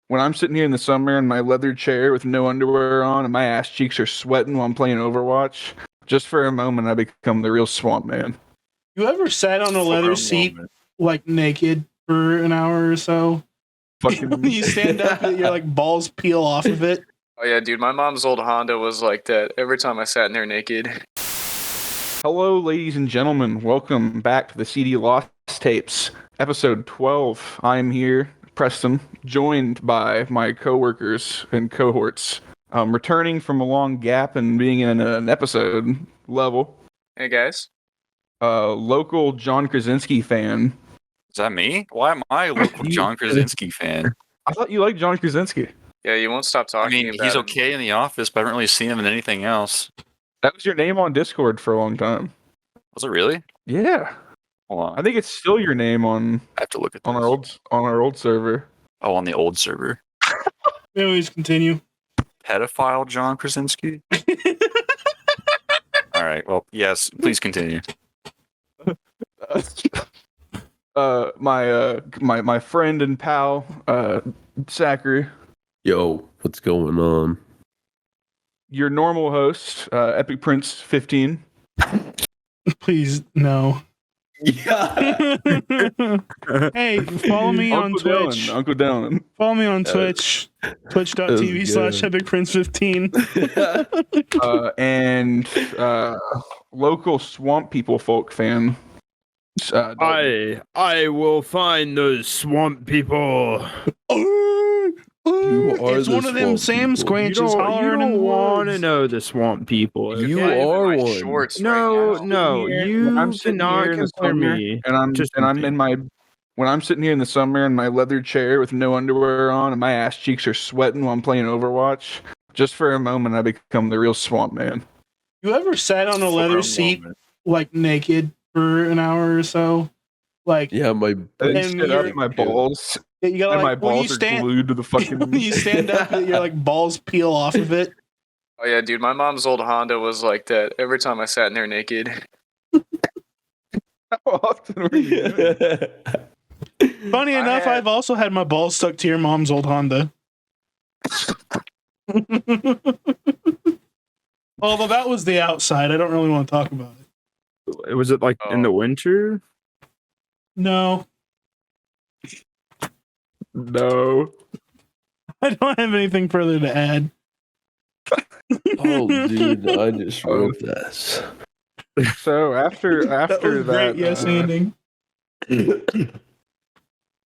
when I'm sitting here in the summer in my leather chair with no underwear on and my ass cheeks are sweating while I'm playing Overwatch, just for a moment I become the real swamp man. You ever sat on a leather seat like naked for an hour or so? Fucking You stand up and your like balls peel off of it. Oh yeah, dude, my mom's old Honda was like that every time I sat in there naked. Hello, ladies and gentlemen. Welcome back to the CD Lost Tapes, episode 12. I'm here, Preston, joined by my coworkers and cohorts, returning from a long gap and being in an episode level. Hey guys. Local John Krasinski fan. Is that me? Why am I a local John Krasinski fan? I thought you liked John Krasinski. Yeah, you won't stop talking about he's him. okay in The Office, but I haven't really seen him in anything else. That was your name on Discord for a long time. Was it really? Yeah. Hold on. I think it's still your name on I have to look at this. on our old server. Oh, on the old server. Anyways, continue. Pedophile John Krasinski? All right. Well, yes, please continue. My friend and pal, Zachary. Yo, what's going on? Your normal host, Epic Prince 15. Please, no. Yeah. Hey, follow me on Twitch. Uncle Dylan. Follow me on Twitch. Twitch.tv/EpicPrince15. And local Swamp People folk fan. I will find those swamp people. It's one of them Sam Squanches hollering in the want to woods. know the swamp people. You Yeah, even are my one. shorts No, right now. no, you I'm sitting cannot here in the compare summer, me. and I'm when I'm sitting here in the summer in my leather chair with no underwear on and my ass cheeks are sweating while I'm playing Overwatch, just for a moment I become the real swamp man. You ever sat on a leather seat like naked for an hour or so? Like, Yeah, my I And sit up, you're- my balls you got and my like when you balls are stand glued to the fucking. when you stand up and your like balls peel off of it. Oh yeah, dude, my mom's old Honda was like that every time I sat in there naked. How often were you doing that? Funny enough, I've also had my balls stuck to your mom's old Honda. Although that was the outside, I don't really want to talk about it. Was it like in the winter? No, No. I don't have anything further to add. Oh, dude, I just wrote this. So after That was great, yes, ending.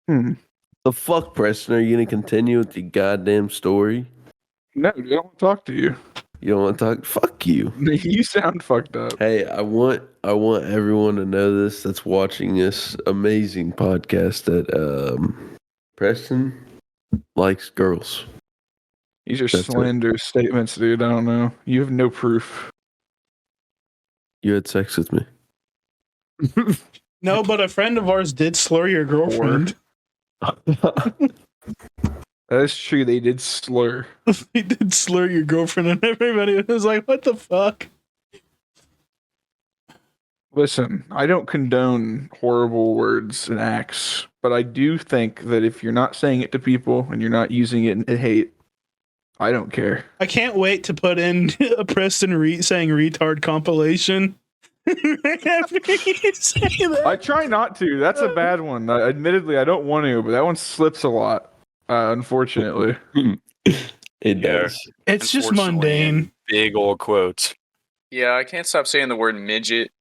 The fuck, Preston? Are you gonna continue with the goddamn story? No, I don't want to talk to you. You don't want to talk? Fuck you. You sound fucked up. Hey, I want everyone to know this that's watching this amazing podcast that Preston likes girls. These are That's it. slander statements, dude. I don't know. You have no proof. You had sex with me. No, but a friend of ours did slur your girlfriend. That's true. They did slur. He did slur your girlfriend, and everybody was like, "What the fuck?" Listen, I don't condone horrible words and acts, but I do think that if you're not saying it to people and you're not using it in hate, I don't care. I can't wait to put in a Preston saying retard compilation. After you say that. I try not to. That's a bad one. Admittedly, I don't want to, but that one slips a lot, unfortunately. It does. It's just Unfortunately, mundane. in big old quotes. Yeah, I can't stop saying the word midget.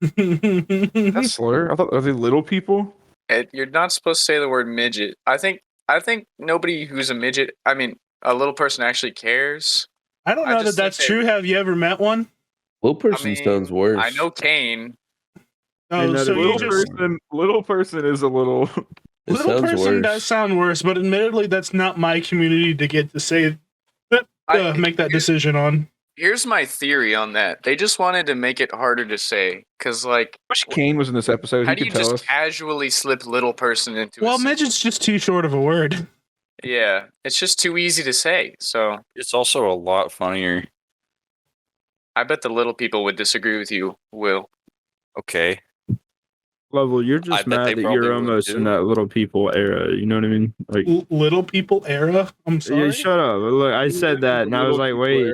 That's slur. I thought, are they little people? You're not supposed to say the word midget. I think nobody who's a midget, I mean, a little person actually cares. I don't I know just that that's think true. Have you ever met one? Little person mean, sounds worse. I know Kane. Oh, Another so you Little just little person is a little. It little sounds person worse. does sound worse, but admittedly, that's not my community to get to say make that decision on. Here's my theory on that. They just wanted to make it harder to say, because like, I wish Kane was in this episode. how He do you could tell just us. casually slip little person into? Well, a sentence? midget's just too short of a word. Yeah, it's just too easy to say. So It's also a lot funnier. I bet the little people would disagree with you, Will. Okay. Level, you're I just bet they mad that probably you're would, almost in too. that little people era. You know what I mean? Like, Little people era. I'm yeah, sorry. shut up. Look, I said that, and I was like, wait,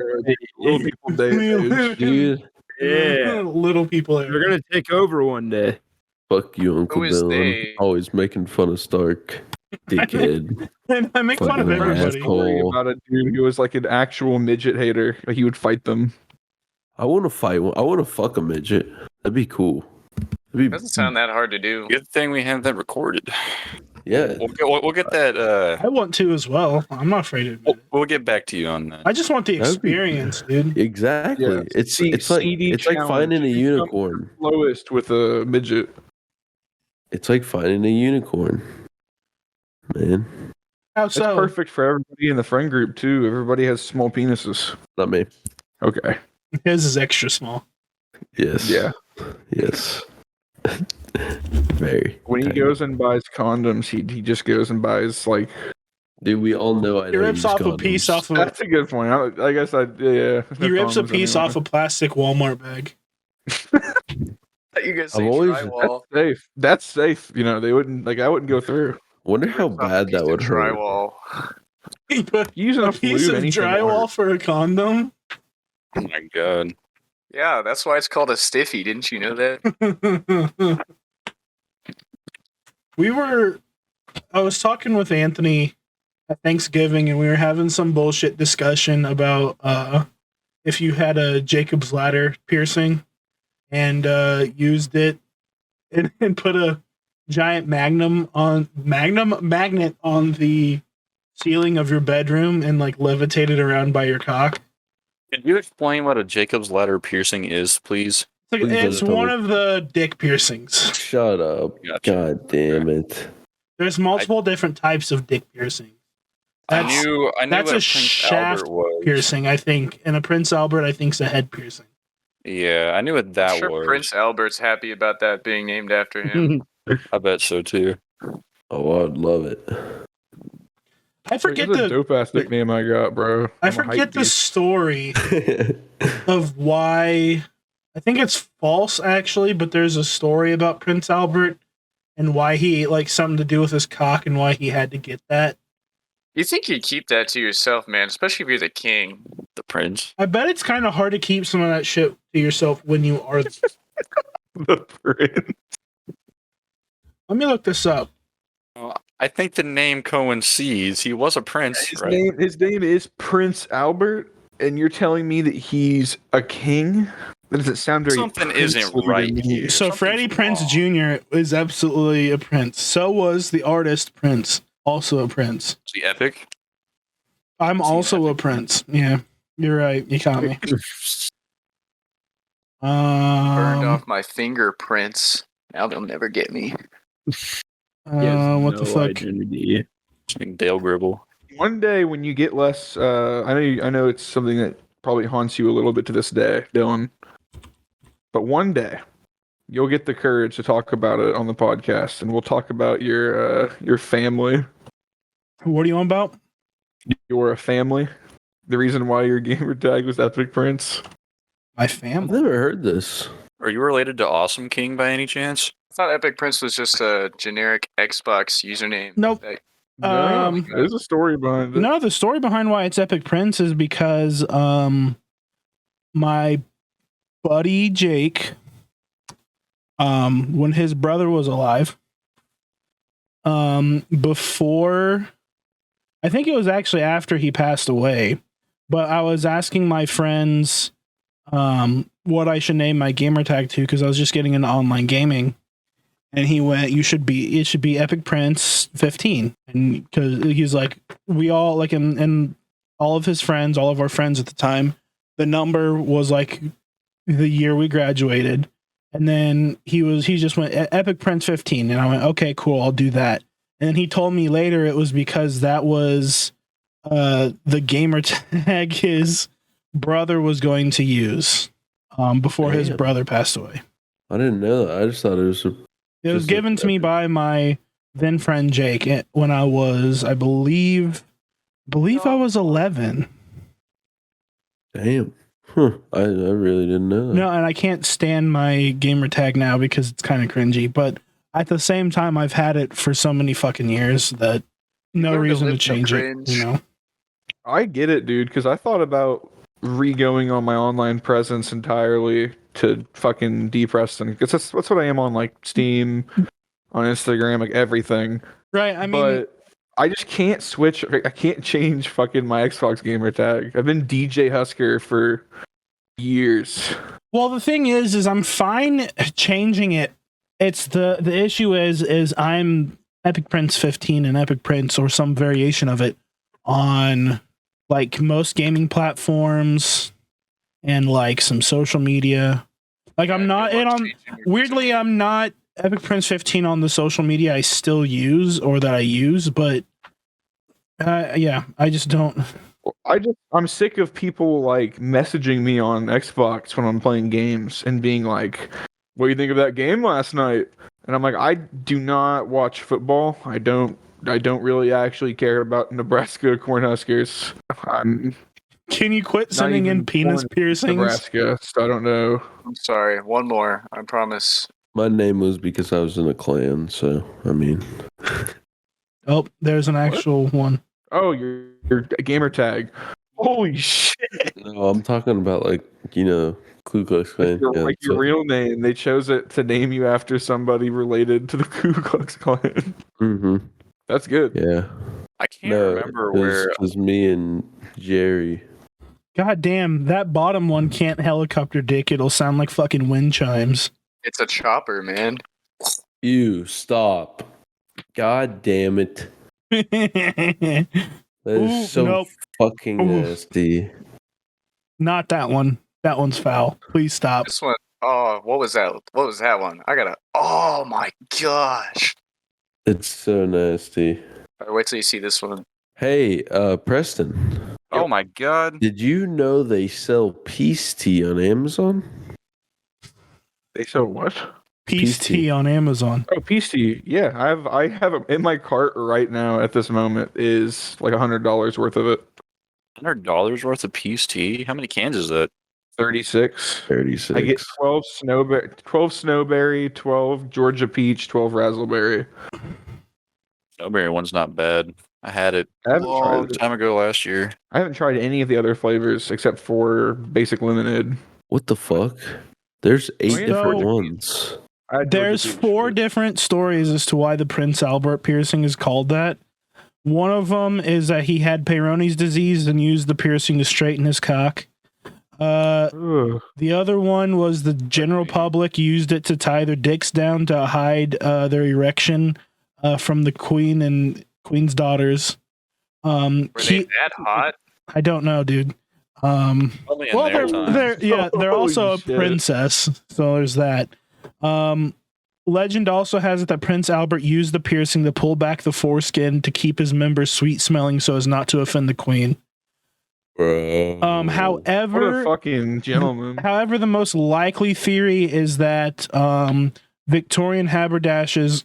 Little people day and age. Dude, yeah, Little people era. they're gonna take over one day. fuck you, Uncle Who is Dylan. they? Always making fun of Stark. Dickhead. And I make fun of Fucking everybody. asshole. Story about a dude who was like an actual midget hater. Like, he would fight them. I want to fight one. I want to fuck a midget. That'd be cool. That'd be, Doesn't sound that hard to do. Good thing we have that recorded. yeah. We'll get that. I want to as well. I'm not afraid to admit it. We'll get back to you on that. I just want the That'd be- experience, dude. Exactly. Yeah. It's like CD it's like finding a challenge. unicorn. Lowest with a midget. It's like finding a unicorn. Man, How It's so? perfect for everybody in the friend group too. Everybody has small penises. not me. Okay. His is extra small. Yes. Yeah. Yes. Very. When he tiny. goes and buys condoms, he just goes and buys like. Dude, we all know I He don't rips use off a condoms. piece off of. That's a good point. I guess yeah. He rips a piece off a plastic Walmart bag. You guys I've say always- drywall. Safe. That's safe. You know, they wouldn't like. I wouldn't go through. Wonder how Rips off a bad piece that of would hurt. drywall. He put Using a a piece lube, of anything drywall works. for a condom. Oh my god. Yeah, that's why it's called a stiffy. Didn't you know that? I was talking with Anthony at Thanksgiving, and we were having some bullshit discussion about if you had a Jacob's ladder piercing and used it and put a giant magnet on the ceiling of your bedroom and like levitated around by your cock. Could you explain what a Jacob's ladder piercing is, please? Please It's don't tell one me. of the dick piercings. Shut up. Gotcha. God damn it. There's multiple different types of dick piercing. I knew that's what a a Prince shaft Albert was. piercing, I think, and a Prince Albert, I think, is a head piercing. Yeah, I knew what that I'm sure was. Prince Albert's happy about that being named after him. I bet so too. Oh, I'd love it. I forget It's a the dope ass nickname I got, bro. I I'm a forget hype the beast. story of why. I think it's false actually, but there's a story about Prince Albert and why he like something to do with his cock and why he had to get that. You think you'd keep that to yourself, man, especially if you're the king. The Prince. I bet it's kind of hard to keep some of that shit to yourself when you are. The prince. Let me look this up. I think the name coincides. He was a prince, His right? name is Prince Albert, and you're telling me that he's a king? That doesn't sound very. Something isn't princely to right me. here. So Something's Freddie Prince wrong. Jr. is absolutely a prince. So was the artist Prince, also a prince. Is he epic? I'm Is he also a epic? prince. Yeah, you're right. You caught me. Burned off my fingerprints. Now they'll never get me. He has what no the fuck? identity. It's like Dale Gribble. One day when you get less, I know it's something that probably haunts you a little bit to this day, Dylan. But one day, you'll get the courage to talk about it on the podcast, and we'll talk about your family. What are you on about? You're a family. The reason why your gamer tag was Epic Prince. My I've family. never heard this. Are you related to Awesome King by any chance? I thought Epic Prince was just a generic Xbox username. Nope. No, there's a story behind it. No, the story behind why it's Epic Prince is because my buddy Jake, when his brother was alive, before, I think it was actually after he passed away, but I was asking my friends what I should name my gamer tag to because I was just getting into online gaming. And he went, it should be Epic Prince 15. And because he's like, we all like, and all of his friends, all of our friends at the time, the number was like the year we graduated. And then he just went Epic Prince 15. And I went, okay, cool, I'll do that. And then he told me later it was because that was the gamer tag his brother was going to use before his Damn. brother passed away. I didn't know that. I just thought it was. It was Just given like to me Epic. by my then friend Jake when I was, I believe I was 11. Damn. Huh. I really didn't know that. No, and I can't stand my gamer tag now because it's kind of cringy. But at the same time, I've had it for so many fucking years that no learn to reason to live through change it. cringe. You know. I get it, dude, because I thought about re-going on my online presence entirely to fucking Preston, because that's what I am on like Steam, on Instagram, like everything. Right. I mean, But I just can't switch. I can't change fucking my Xbox gamer tag. I've been DJ Husker for years. well, the thing is I'm fine changing it. It's the issue is I'm Epic Prince 15 and Epic Prince or some variation of it on like most gaming platforms and like some social media. Like I'm not in on weirdly I'm not Epic Prince 15 on the social media I still use or that I use, but yeah, I just don't. I'm sick of people like messaging me on Xbox when I'm playing games and being like, "What do you think of that game last night?" And I'm like, I do not watch football. I don't really actually care about Nebraska Cornhuskers. I'm Can you quit not sending in even penis born in piercings? Nebraska, so I don't know. I'm sorry. One more. I promise. My name was because I was in a clan, so I mean, Oh, there's an actual one. Oh, your gamer tag. Holy shit! no, I'm talking about like Ku Klux Klan. Yeah, Like your so- real name. They chose it to name you after somebody related to the Ku Klux Klan. Mhm. That's good. Yeah. I can't remember where. Because me and Jerry. God damn, that bottom one can't helicopter dick. It'll sound like fucking wind chimes. It's a chopper, man. You stop. God damn it. That is Ooh, so nope. fucking Ooh. nasty. Not that one. That one's foul. Please stop. This one. Oh, what was that? What was that one? I gotta. Oh my gosh. It's so nasty. All right, wait till you see this one. Hey, Preston, Oh my god! did you know they sell peace tea on Amazon? They sell what? Peace Peace tea. tea on Amazon. Oh, PC. Yeah, I have it in my cart right now at this moment is like $100 worth of it. $100 worth of peace tea. How many cans is that? 36. 36. I get 12 snowberry, 12 Georgia peach, 12 raspberry. Strawberry one's not bad. I had it I a haven't tried long it. time ago last year. I haven't tried any of the other flavors except for basic lemonade. What the fuck? There's 8 yeah, different so- ones. I had There's Georgia peach, 4 but- different stories as to why the Prince Albert piercing is called that. One of them is that he had Peyronie's disease and used the piercing to straighten his cock. Ugh. The other one was the general public used it to tie their dicks down to hide their erection from the queen and queen's daughters. Were they that hot? I don't know, dude. Only in Well, their they're time. they're also a Holy shit. princess, so there's that. Legend also has it that Prince Albert used the piercing to pull back the foreskin to keep his members sweet smelling so as not to offend the queen. Bro. What a However, fucking gentleman. the most likely theory is that Victorian haberdashers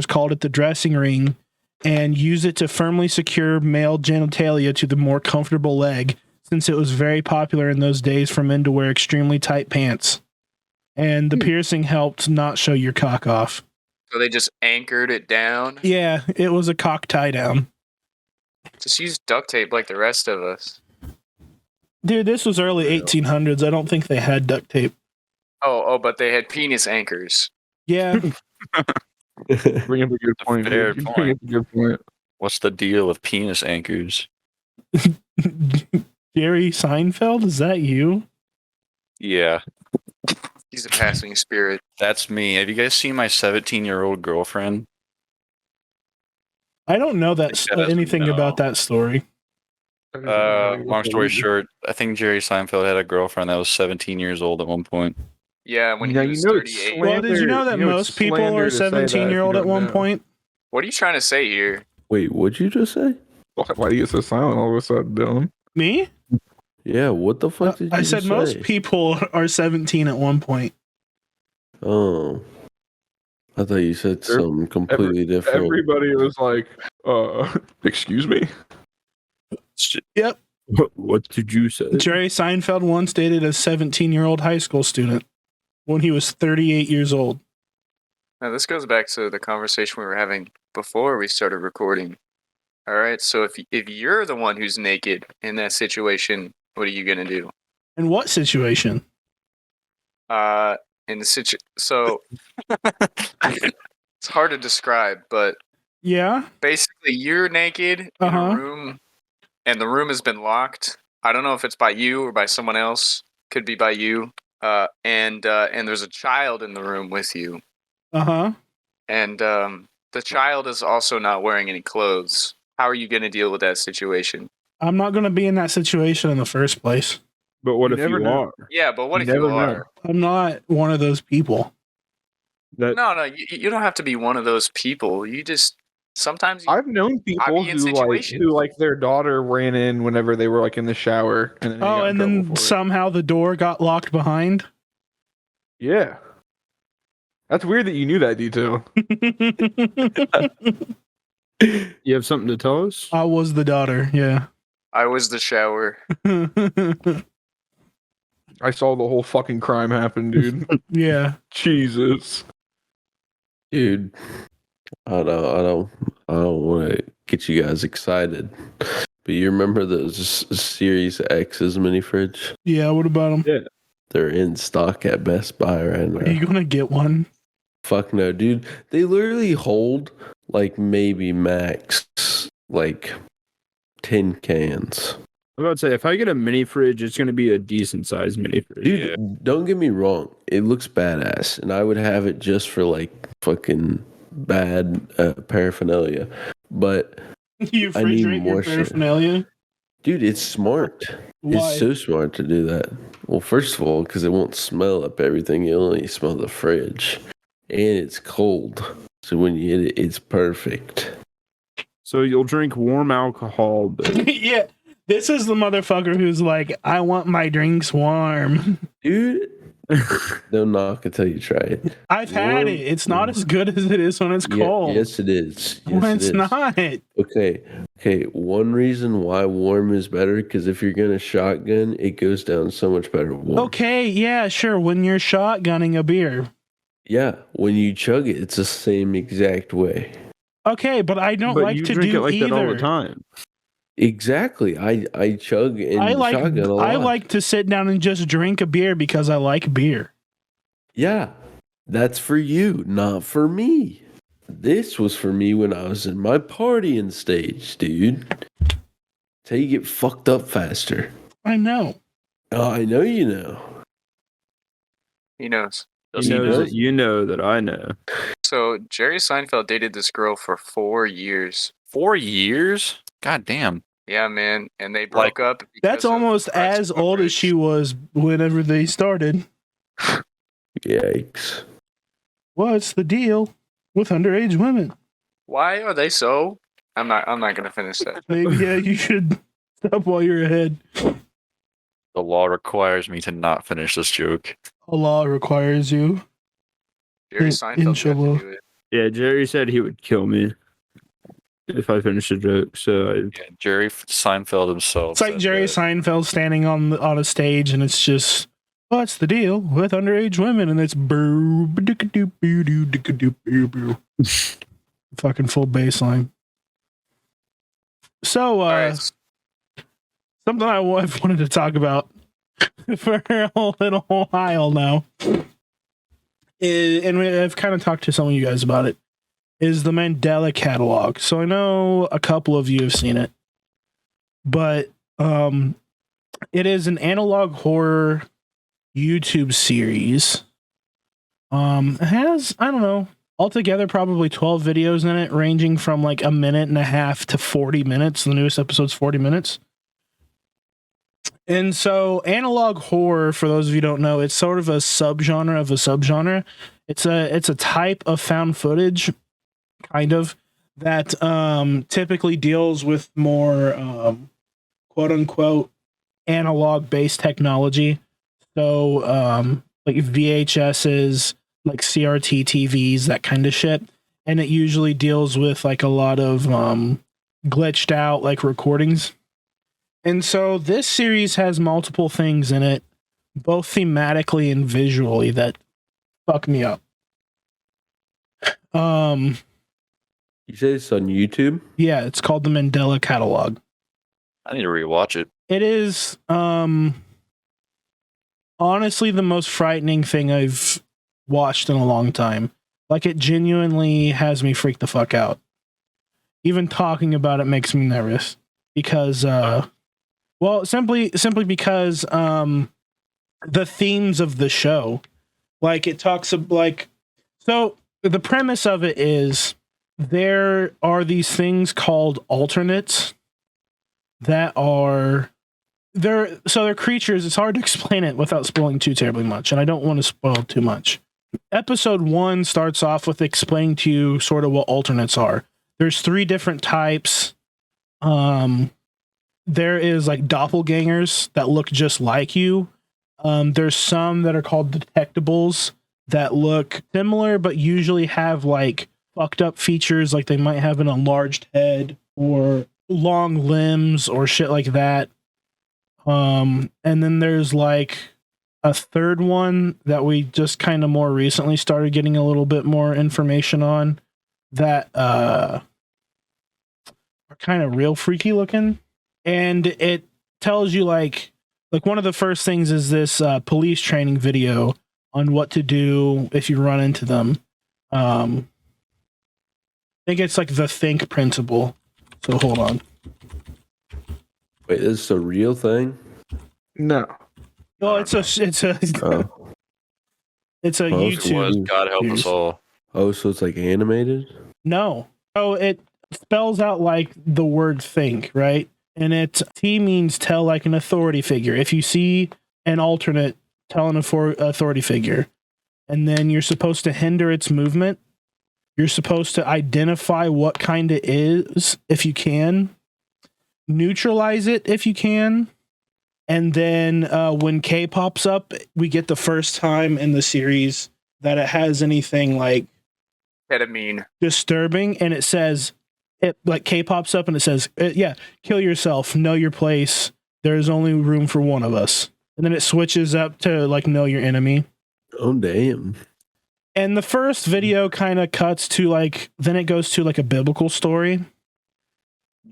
called it the dressing ring and used it to firmly secure male genitalia to the more comfortable leg, since it was very popular in those days for men to wear extremely tight pants. And the piercing helped not show your cock off. So they just anchored it down. Yeah, it was a cock tie down. Just use duct tape like the rest of us. Dude, this was early 1800s. I don't think they had duct tape. But they had penis anchors. Yeah. Bring up a good point. fair dude. You point. bring up a good point. What's the deal with penis anchors? Jerry Seinfeld, is that you? Yeah, He's a passing spirit. that's me. Have you guys seen my 17-year-old girlfriend? I don't know Think that doesn't anything know. about that story. Long story short, I think Jerry Seinfeld had a girlfriend that was 17 years old at one point. Yeah, when Now, he you was know it's 38. Well, did you know that You know, most it's people slander are to say that if you 17-year-old at don't one know. point? What are you trying to say here? Wait, what'd you just say? Why do you get so silent all of a sudden, Dylan? Me? Yeah, what the fuck did you I said just most say? people are 17 at one point. Oh. I thought you said something completely different. Everybody was like, excuse me? Yep. What did you say? Jerry Seinfeld once dated a 17-year-old high school student when he was 38 years old. Now this goes back to the conversation we were having before we started recording. All right, so if you're the one who's naked in that situation, what are you gonna do? In what situation? In the so it's hard to describe, but Yeah. basically you're naked in Uh-huh. a room, and the room has been locked. I don't know if it's by you or by someone else. Could be by you. And there's a child in the room with you, Uh-huh. and the child is also not wearing any clothes. How are you gonna deal with that situation? I'm not going to be in that situation in the first place. But what You if never you know. are? Yeah, but what You if you never know. are? I'm not one of those people. That No, you don't have to be one of those people. You just sometimes I've known people be in who like their daughter ran in whenever they were like in the shower, and then they Oh, got in and trouble then for it. somehow the door got locked behind. Yeah, that's weird that you knew that detail. you have something to tell us? I was the daughter, yeah. I was the shower. I saw the whole fucking crime happen, dude. Yeah. Jesus. Dude, I don't want to get you guys excited, but you remember those Series X's mini fridge? Yeah, what about them? They're in stock at Best Buy right Are you now. going to get one? Fuck no, dude. They literally hold like maybe max like 10 cans. I'm about to say, if I get a mini fridge, it's going to be a decent sized mini fridge. Dude, don't get me wrong. It looks badass, and I would have it just for like fucking bad paraphernalia. But You I need refrigerate your more shit. paraphernalia? dude, it's smart. Why? It's so smart to do that. Well, first of all, because it won't smell up everything. You only smell the fridge, and it's cold. So when you hit it, it's perfect. So you'll drink warm alcohol, but Yeah. This is the motherfucker who's like, I want my drinks warm. Dude, don't knock until you try it. I've had it. It's not as good as it is when it's cold. Yes, it is. Yes, when it it's is. not. Okay. One reason why warm is better, because if you're gonna shotgun, it goes down so much better warm. Okay, yeah, sure. When you're shotgunning a beer. Yeah, when you chug it, it's the same exact way. Okay, but I don't like you to drink do it like either. that all the time. Exactly. I chug and shotgun a lot. I like to sit down and just drink a beer because I like beer. Yeah, that's for you, not for me. This was for me when I was in my partying stage, dude. It's how you get fucked up faster. I know. Oh, I know you know. He knows. Does He he knows know? that you know that I know. So Jerry Seinfeld dated this girl for 4 years. 4 years? God damn. Yeah, man, and they broke up. That's because of almost threats as of old as marriage. she was whenever they started. Yikes. What's the deal with underage women? Why are they so? I'm not gonna finish that. Maybe yeah, you should stop while you're ahead. The law requires me to not finish this joke. Allah requires you. Jerry Seinfeld got Inshallah. to do it. Yeah, Jerry said he would kill me if I finished the joke. So Yeah, Jerry Seinfeld himself. It's like said Jerry that. Seinfeld standing on a stage, and it's just, what's the deal with underage women? And it's fucking full bass line. So, All right. something I've wanted to talk about for a little while now, and I've kind of talked to some of you guys about it, is the Mandela Catalogue. So I know a couple of you have seen it, but it is an analog horror YouTube series. It has, I don't know, altogether probably 12 videos in it, ranging from like a minute and a half to 40 minutes. The newest episode's 40 minutes. And so analog horror, for those of you who don't know, it's sort of a subgenre of a subgenre. It's a type of found footage, kind of, that typically deals with more quote unquote analog based technology. So like VHSs, like CRT TVs, that kind of shit. And it usually deals with like a lot of glitched out like recordings. And so this series has multiple things in it, both thematically and visually, that fuck me up. Um, You say it's on YouTube? yeah, it's called the Mandela Catalogue. I need to rewatch it. It is honestly the most frightening thing I've watched in a long time. Like, it genuinely has me freak the fuck out. Even talking about it makes me nervous because simply because the themes of the show, like, it talks of, like, so the premise of it is there are these things called alternates that are they're creatures. It's hard to explain it without spoiling too terribly much, and I don't want to spoil too much. Episode 1 starts off with explaining to you sort of what alternates are. There's 3 different types. There is like doppelgangers that look just like you. There's some that are called detectables that look similar, but usually have like fucked up features, like they might have an enlarged head or long limbs or shit like that. And then there's like a third one that we just kind of more recently started getting a little bit more information on that are kind of real freaky looking. And it tells you like one of the first things is this police training video on what to do if you run into them. I think it's like the think principle. So hold on. Wait, this is a real thing? No. Oh, it's a Oh. it's a Oh, YouTube. God help us all. Oh, so it's like animated? No. Oh, it spells out like the word think, right? And T means tell like an authority figure. If you see an alternate, tell an authority figure. And then you're supposed to hinder its movement. You're supposed to identify what kind it is, if you can. Neutralize it, if you can. And then when K pops up, we get the first time in the series that it has anything like Ketamine. disturbing, and it says, it like K pops up and it says, yeah, kill yourself, know your place, there's only room for one of us. And then it switches up to like know your enemy. Oh, damn. And the first video kind of cuts to like, then it goes to like a biblical story.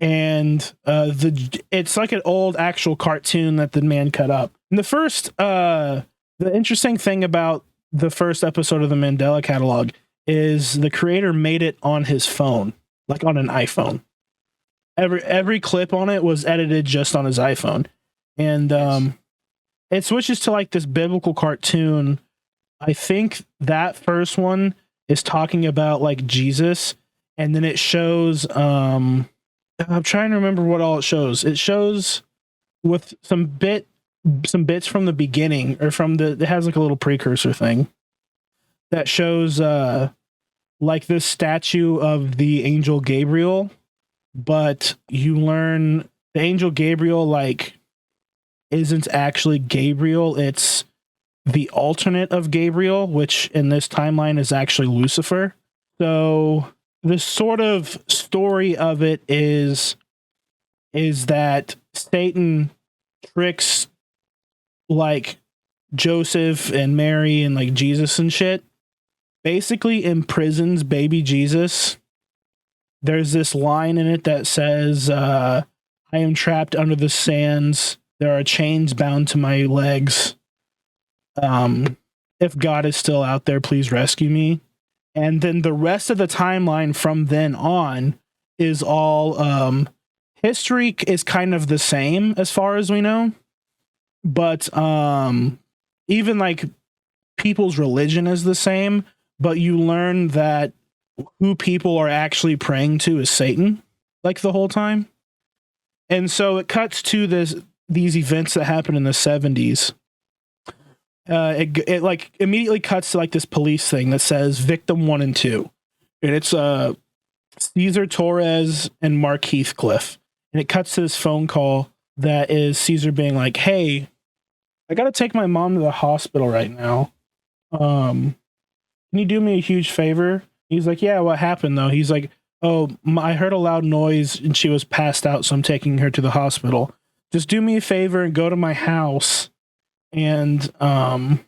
And it's like an old actual cartoon that the man cut up. And the interesting thing about the first episode of the Mandela Catalogue is the creator made it on his phone, like on an iPhone. Every clip on it was edited just on his iPhone. And it switches to like this biblical cartoon. I think that first one is talking about like Jesus, and then it shows I'm trying to remember what all it shows. It shows with some bits from the beginning, or it has like a little precursor thing that shows like this statue of the angel Gabriel, but you learn the angel Gabriel like isn't actually Gabriel, it's the alternate of Gabriel, which in this timeline is actually Lucifer. So the sort of story of it is that Satan tricks like Joseph and Mary and like Jesus and shit, basically imprisons baby Jesus. There's this line in it that says, I am trapped under the sands. There are chains bound to my legs. If God is still out there, please rescue me. And then the rest of the timeline from then on is all history is kind of the same as far as we know. But even like people's religion is the same, but you learn that who people are actually praying to is Satan, like the whole time. And so it cuts to these events that happen in the 70s. It like immediately cuts to like this police thing that says victim 1 and 2, and it's Caesar Torres and Mark Heathcliff, and it cuts to this phone call that is Caesar being like, "Hey, I gotta take my mom to the hospital right now. Can you do me a huge favor?" He's like, "Yeah, what happened though?" He's like, "Oh, I heard a loud noise and she was passed out, so I'm taking her to the hospital. Just do me a favor and go to my house and turn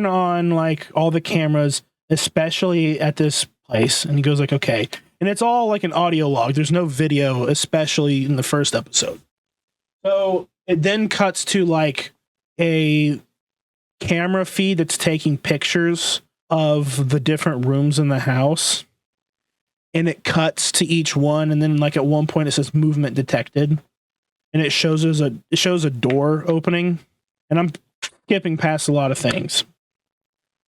on like all the cameras especially at this place. And he goes like, okay. And it's all like an audio log. There's no video, especially in the first episode. So it then cuts to like a camera feed that's taking pictures of the different rooms in the house. And it cuts to each one. And then like at one point it says movement detected. And it shows a door opening. And I'm skipping past a lot of things.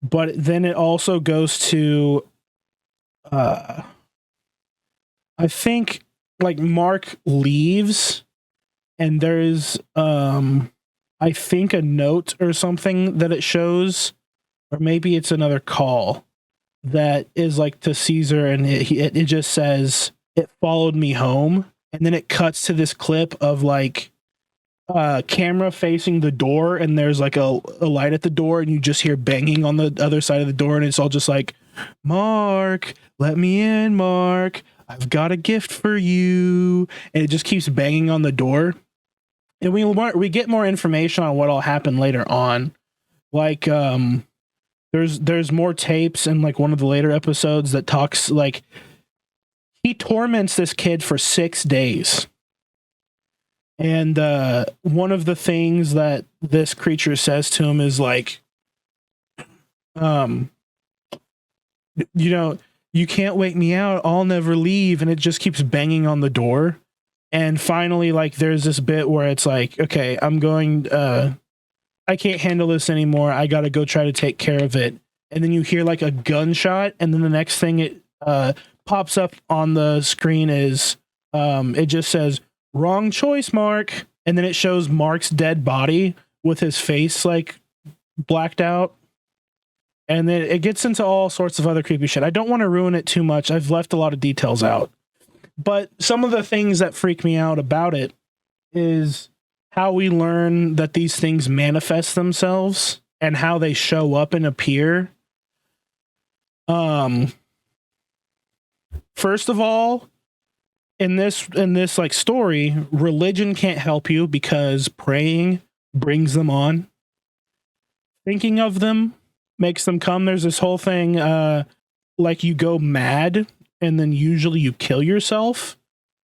But then it also goes to I think like Mark leaves and there's I think a note or something that it shows, or maybe it's another call that is like to Caesar, and it just says it followed me home. And then it cuts to this clip of like camera facing the door, and there's like a light at the door, and you just hear banging on the other side of the door, and it's all just like, Mark, let me in, Mark, I've got a gift for you. And it just keeps banging on the door. And we get more information on what all happened later on. Like there's more tapes in like one of the later episodes that talks like he torments this kid for 6 days. And one of the things that this creature says to him is like, you know, you can't wake me out, I'll never leave. And it just keeps banging on the door. And finally, like, there's this bit where it's like, okay, I can't handle this anymore. I got to go try to take care of it. And then you hear like a gunshot. And then the next thing it pops up on the screen is it just says, wrong choice, Mark. And then it shows Mark's dead body with his face like blacked out. And then it gets into all sorts of other creepy shit. I don't want to ruin it too much. I've left a lot of details out. But some of the things that freak me out about it is how we learn that these things manifest themselves and how they show up and appear. First of all, in this like story, religion can't help you because praying brings them on. Thinking of them makes them come. There's this whole thing like you go mad and then usually you kill yourself.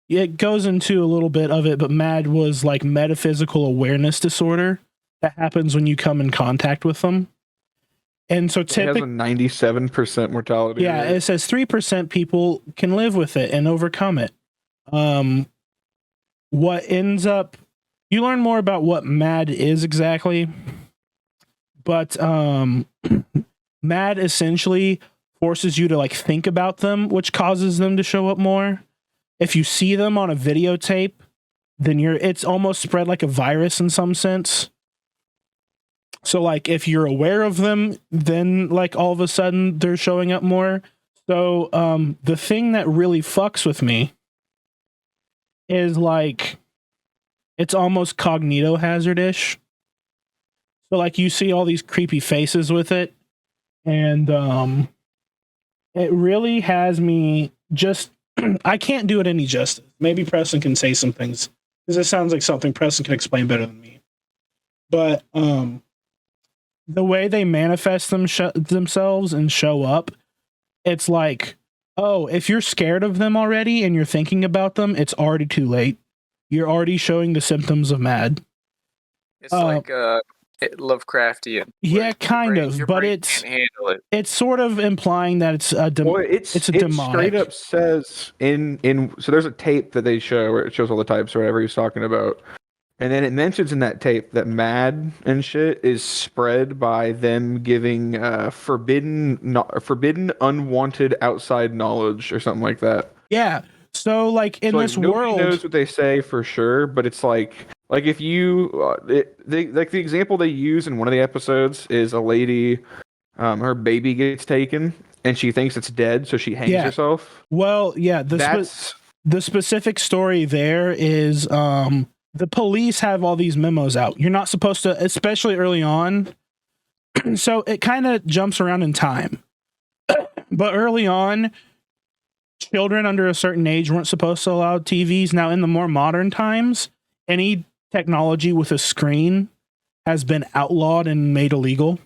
It goes into a little bit of it, but MAD was like metaphysical awareness disorder that happens when you come in contact with them. And so typically it has a 97% mortality yeah, rate. it says 3% people can live with it and overcome it. What ends up, you learn more about what MAD is exactly, but MAD essentially forces you to like think about them, which causes them to show up more. If you see them on a videotape, then it's almost spread like a virus in some sense. So like if you're aware of them, then like all of a sudden they're showing up more. So the thing that really fucks with me is like it's almost cognito-hazard-ish. So like you see all these creepy faces with it, and it really has me just I can't do it any justice. Maybe Preston can say some things, because this sounds like something Preston can explain better than me. But the way they manifest themselves and show up, it's like, oh, if you're scared of them already and you're thinking about them, it's already too late. You're already showing the symptoms of MAD. It's like Lovecraftian. Yeah, kind of, but can't handle it. It's sort of implying that it's a It straight up says in so there's a tape that they show where it shows all the types or whatever he's talking about, and then it mentions in that tape that MAD and shit is spread by them giving forbidden unwanted outside knowledge or something like that. Yeah. So like in this world, nobody knows what they say for sure, but it's like if you like the example they use in one of the episodes is a lady, her baby gets taken and she thinks it's dead, so she hangs herself. Well, yeah, the specific story there is the police have all these memos out. You're not supposed to, especially early on. So it kind of jumps around in time. But early on, children under a certain age weren't supposed to allow TVs. Now, in the more modern times, any technology with a screen has been outlawed and made illegal.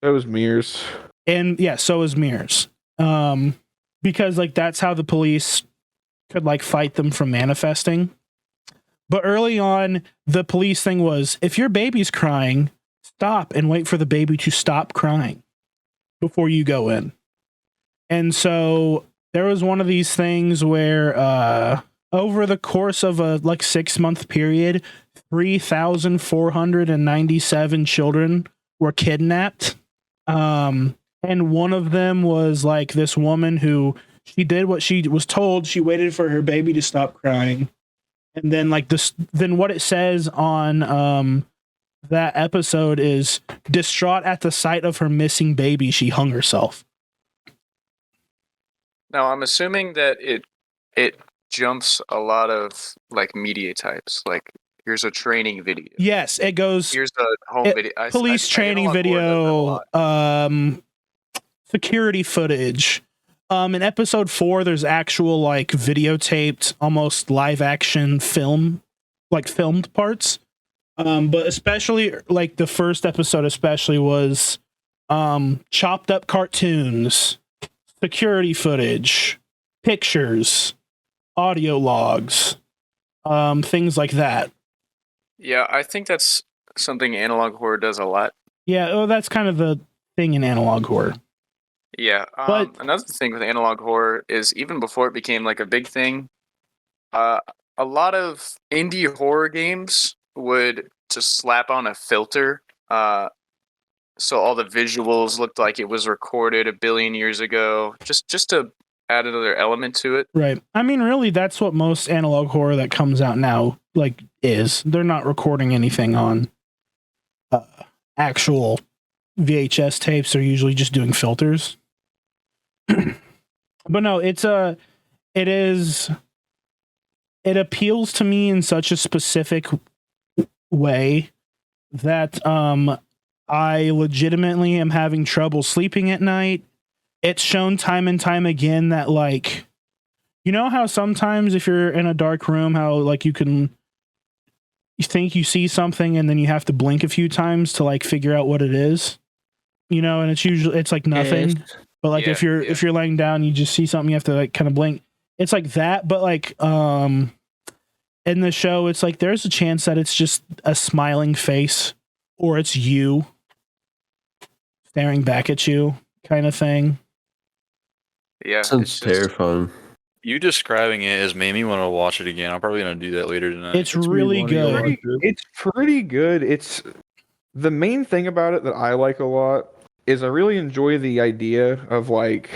Those mirrors. And yeah, so is mirrors. Because like that's how the police could like fight them from manifesting. But early on, the police thing was, if your baby's crying, stop and wait for the baby to stop crying before you go in. And so there was one of these things where over the course of a like 6-month period, 3,497 children were kidnapped. And one of them was like this woman who she did what she was told. She waited for her baby to stop crying. And then like this, then what it says on that episode is, distraught at the sight of her missing baby, she hung herself. Now I'm assuming that it jumps a lot of like media types. Like here's a training video. Yes, it goes. Here's a home video. Police training video. Security footage. In episode 4, there's actual like videotaped, almost live action film, like filmed parts. But especially like the first episode, especially was chopped up cartoons, security footage, pictures, audio logs, things like that. Yeah, I think that's something analog horror does a lot. Yeah, oh, that's kind of the thing in analog horror. Yeah, But- another thing with analog horror is even before it became like a big thing, a lot of indie horror games would just slap on a filter, so all the visuals looked like it was recorded a billion years ago, just to add another element to it. Right. I mean, really, that's what most analog horror that comes out now like is. They're not recording anything on actual VHS tapes. They're usually just doing filters. But no, it appeals to me in such a specific way that I legitimately am having trouble sleeping at night. It's shown time and time again that, like, you know how sometimes if you're in a dark room, how like you think you see something and then you have to blink a few times to like figure out what it is, you know, and it's like nothing. Yes. But like if you're laying down, you just see something, you have to like kind of blink. It's like that, but like in the show, it's like there's a chance that it's just a smiling face or it's you staring back at you kind of thing. Yeah, Sounds it's just- terrifying. You describing it has made me want to watch it again. I'm probably going to do that later tonight. It's really wanna go good. on to. It's pretty good. It's the main thing about it that I like a lot is I really enjoy the idea of like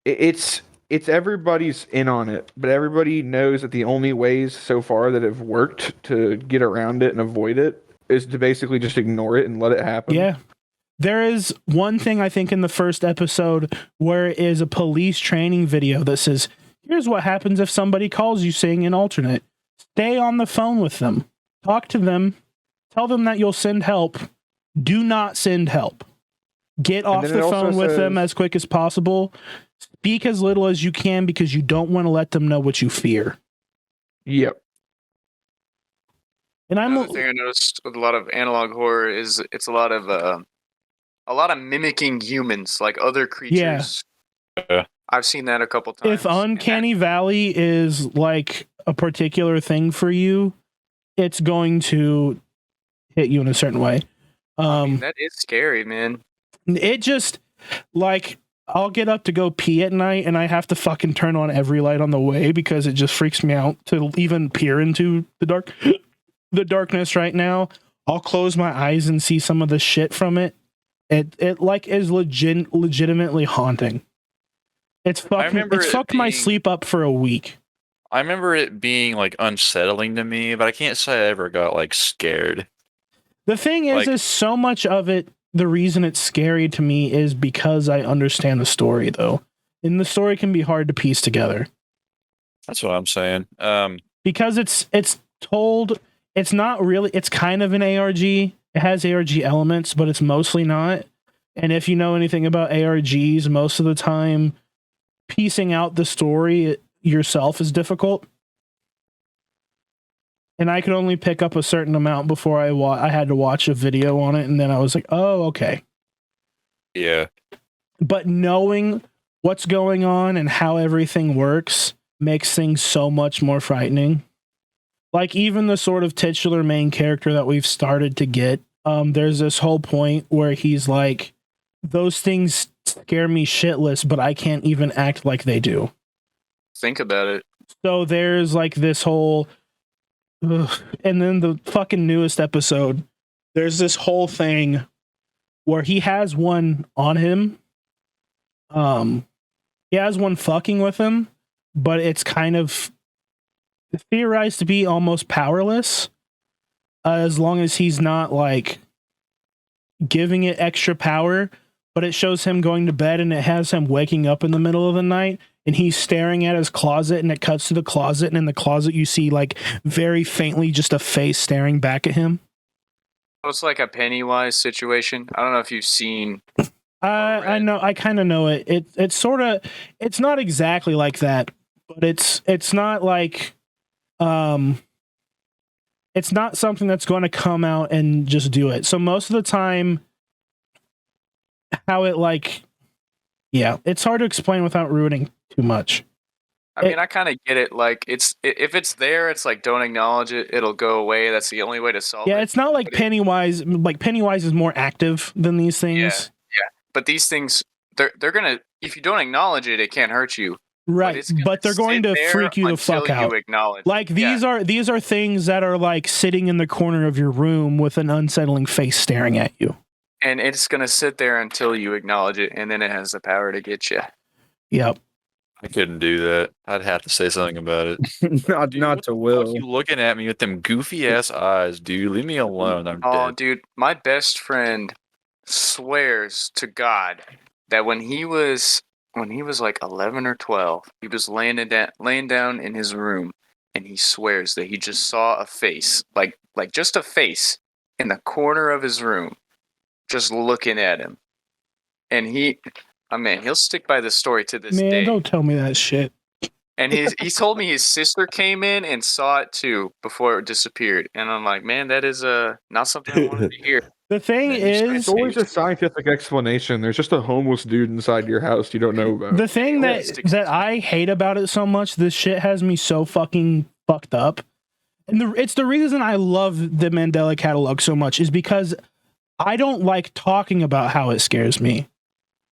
it's everybody's in on it, but everybody knows that the only ways so far that have worked to get around it and avoid it is to basically just ignore it and let it happen. Yeah. There is one thing I think in the first episode where it is a police training video that says, here's what happens if somebody calls you saying an alternate. Stay on the phone with them. Talk to them. Tell them that you'll send help. Do not send help. Get off then the it also phone with them says- as quick as possible. Speak as little as you can because you don't want to let them know what you fear. Yep. And I'm Another thing I noticed with a lot of analog horror is it's a lot of mimicking humans, like other creatures. Yeah. I've seen that a couple times. if Uncanny Valley is like a particular thing for you, it's going to hit you in a certain way. I mean, that is scary, man. It just like I'll get up to go pee at night and I have to fucking turn on every light on the way because it just freaks me out to even peer into the darkness right now. I'll close my eyes and see some of the shit from it. It like is legitimately haunting. It's fucked my being- sleep up for a week. I remember it being like unsettling to me, but I can't say I ever got like scared. The thing is so much of it, the reason it's scary to me is because I understand the story, though. And the story can be hard to piece together. That's what I'm saying. Because it's told, it's not really, it's kind of an ARG. It has ARG elements, but it's mostly not. And if you know anything about ARGs, most of the time, piecing out the story yourself is difficult. And I could only pick up a certain amount before I had to watch a video on it, and then I was like, oh, okay. Yeah. but knowing what's going on and how everything works makes things so much more frightening. Like even the sort of titular main character that we've started to get, there's this whole point where he's like, those things scare me shitless, but I can't even act like they do. Think about it. So there's like this whole, and then the fucking newest episode, there's this whole thing where he has one on him. He has one fucking with him, but it's kind of theorized to be almost powerless, as long as he's not like giving it extra power. But it shows him going to bed and it has him waking up in the middle of the night and he's staring at his closet, and it cuts to the closet, and in the closet you see like very faintly just a face staring back at him. It's like a Pennywise situation. I don't know if you've seen. I know, I kind of know it. It's sort of, it's not exactly like that, but it's not like, it's not something that's going to come out and just do it. So most of the time, how it like, yeah, it's hard to explain without ruining too much. I mean, I kind of get it. Like, if it's there, it's like don't acknowledge it; it'll go away. That's the only way to solve it. Yeah, it's not like Pennywise. Like Pennywise is more active than these things. Yeah. But these things, they're gonna. If you don't acknowledge it, it can't hurt you. Right, but they're going to freak you the fuck out. Like these are things that are like sitting in the corner of your room with an unsettling face staring at you. And it's gonna sit there until you acknowledge it, and then it has the power to get you. Yep. I couldn't do that. I'd have to say something about it. not to Will. You looking at me with them goofy ass eyes, dude? Leave me alone. I'm dead. Dude, my best friend swears to God that when he was like 11 or 12, he was laying down in his room, and he swears that he just saw a face, like just a face in the corner of his room, just looking at him. And he'll stick by this story to this day. Man, don't tell me that shit. And he told me his sister came in and saw it too before it disappeared. And I'm like, man, that is not something I wanted to hear. The thing is, it's always a scientific explanation. There's just a homeless dude inside your house you don't know about. The thing that I hate about it so much, this shit has me so fucking fucked up. And it's the reason I love the Mandela Catalogue so much, is because I don't like talking about how it scares me.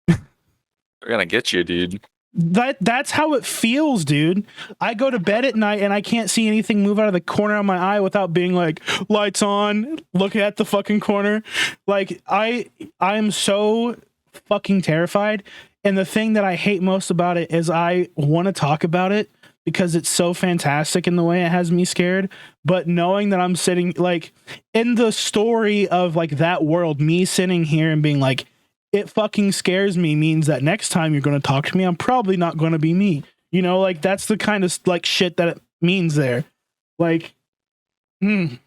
They're gonna get you, dude. That's how it feels, dude. I go to bed at night and I can't see anything move out of the corner of my eye without being like, lights on, look at the fucking corner. Like I am so fucking terrified. And the thing that I hate most about it is I want to talk about it because it's so fantastic in the way it has me scared. But knowing that I'm sitting like in the story of like that world, me sitting here and being like, it fucking scares me, means that next time you're going to talk to me, I'm probably not going to be me. You know, like that's the kind of like shit that it means there. Like, I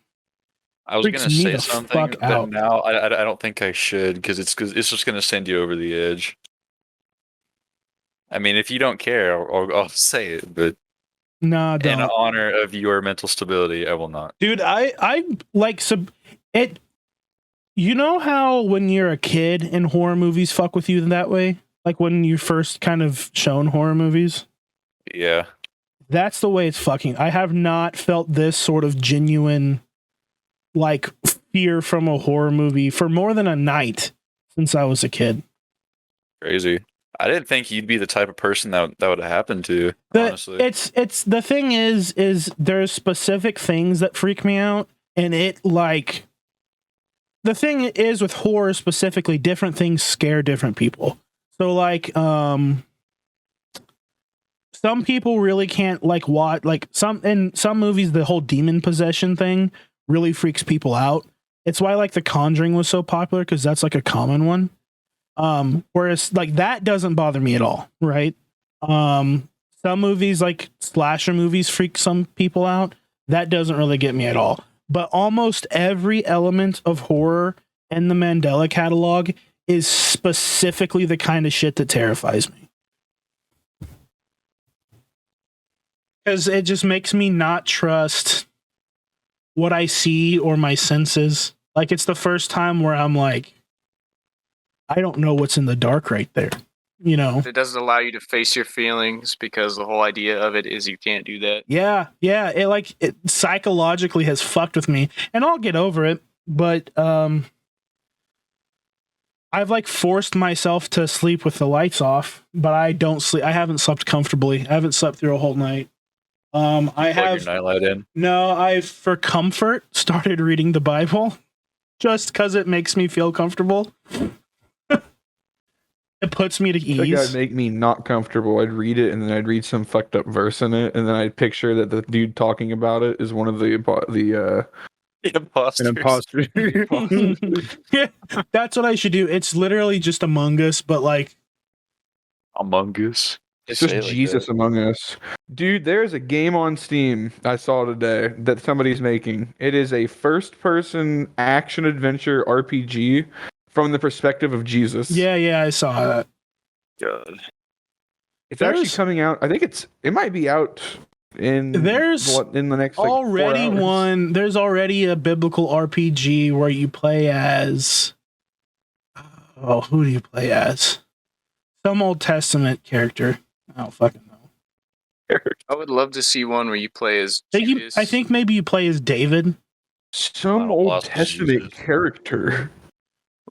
was going to say something, but now I don't think I should, because it's just going to send you over the edge. I mean, if you don't care, I'll say it, but nah, don't. In honor of your mental stability, I will not. Dude, I like it. You know how when you're a kid and horror movies fuck with you that way? Like when you first kind of shown horror movies? Yeah. That's the way it's fucking. I have not felt this sort of genuine, like, fear from a horror movie for more than a night since I was a kid. Crazy. I didn't think you'd be the type of person that would happen to, honestly. It's the thing is there's specific things that freak me out, and it, like... The thing is with horror specifically, different things scare different people. So like, some people really can't like watch, like in some movies, the whole demon possession thing really freaks people out. It's why like The Conjuring was so popular, because that's like a common one. Whereas like that doesn't bother me at all, right? Some movies like slasher movies freak some people out. That doesn't really get me at all. But almost every element of horror in the Mandela Catalogue is specifically the kind of shit that terrifies me. Because it just makes me not trust what I see or my senses. Like, it's the first time where I'm like, I don't know what's in the dark right there. You know? It doesn't allow you to face your feelings because the whole idea of it is you can't do that. Yeah. It psychologically has fucked with me, and I'll get over it. But I've like forced myself to sleep with the lights off, but I don't sleep. I haven't slept comfortably. I haven't slept through a whole night. I have your nightlight in. No, I've for comfort started reading the Bible, just because it makes me feel comfortable. It puts me to ease. That would make me not comfortable. I'd read it and then I'd read some fucked up verse in it, and then I'd picture that the dude talking about it is one of the Imposters. An imposter. Yeah, that's what I should do. It's literally just Among Us, but like Among Us. It's just Jesus Among Us. Dude, there's a game on Steam I saw today that somebody's making. It is a first-person action-adventure RPG from the perspective of Jesus. Yeah, I saw that. God. It's actually coming out. I think it might be out in the next like, already 4 hours. one. There's already a biblical RPG where you play as. Oh, who do you play as? Some Old Testament character. I don't fucking know. I would love to see one where you play as Judas. I think maybe you play as David. Some Old Testament character.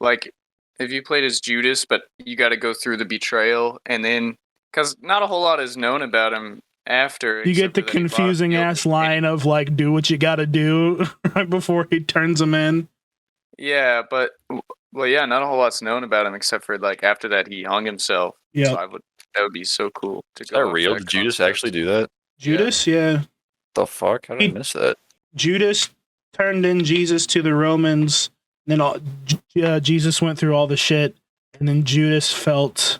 Like, if you played as Judas, but you got to go through the betrayal, and then because not a whole lot is known about him after. You get the confusing ass line of like, "Do what you got to do" right before he turns him in. Yeah, but not a whole lot's known about him except for like after that he hung himself. Yeah, so that would be so cool to Is go. that real? Did Judas actually do that? Judas, yeah. The fuck? How did I miss that? Judas turned in Jesus to the Romans. Then Jesus went through all the shit, and then Judas felt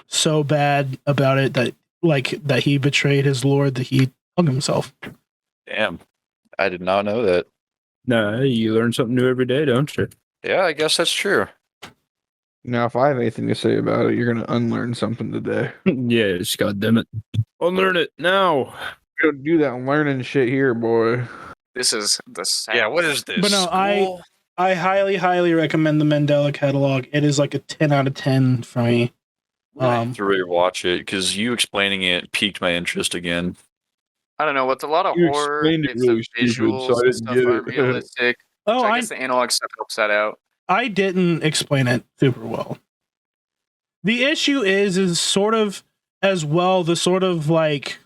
so bad about it that he betrayed his Lord that he hung himself. Damn, I did not know that. No, you learn something new every day, don't you? Yeah, I guess that's true. Now, if I have anything to say about it, you're gonna unlearn something today. Yes, goddammit. Unlearn it now. We don't do that learning shit here, boy. This is the South. Yeah, what is this? But no, I highly, highly recommend the Mandela Catalogue. It is like a 10 out of 10 for me. I have to rewatch it because you explaining it piqued my interest again. I don't know. What's a lot of You horror? explained it It's really the stupid, visuals so I and didn't stuff get aren't it. realistic. Oh, So I guess the analog stuff helps that out. I didn't explain it super well. The issue is sort of as well the sort of like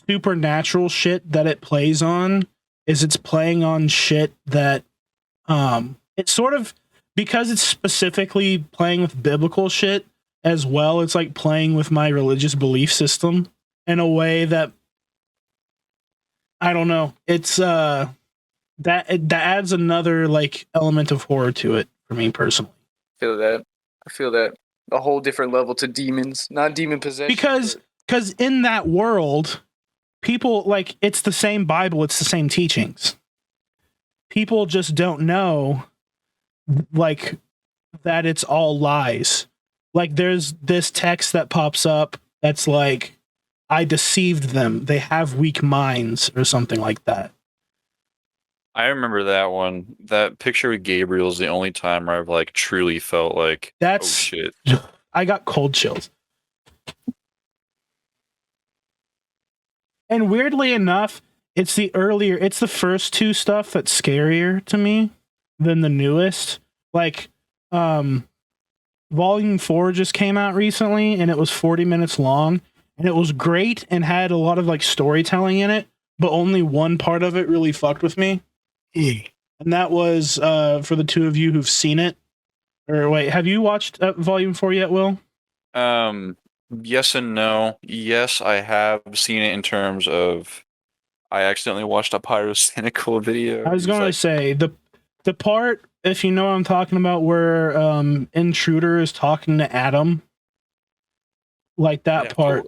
supernatural shit that it plays on is it's playing on shit that it's sort of because it's specifically playing with biblical shit as well, it's like playing with my religious belief system in a way that I don't know. It's that adds another like element of horror to it for me personally. I feel that a whole different level to demons, not demon possession. Because in that world, people like it's the same Bible, it's the same teachings. People just don't know like that it's all lies. Like there's this text that pops up that's like, I deceived them. They have weak minds or something like that. I remember that one. That picture with Gabriel is the only time where I've like truly felt like, that's oh shit. I got cold chills. And weirdly enough, it's the first two stuff that's scarier to me than the newest. Like, Volume 4 just came out recently, and it was 40 minutes long, and it was great and had a lot of like storytelling in it, but only one part of it really fucked with me. And that was for the two of you who've seen it. Or wait, have you watched Volume 4 yet, Will? Yes and no. Yes, I have seen it in terms of I accidentally watched a pyrocynical video. I was going to say the part, if you know what I'm talking about, where Intruder is talking to Adam, like that part.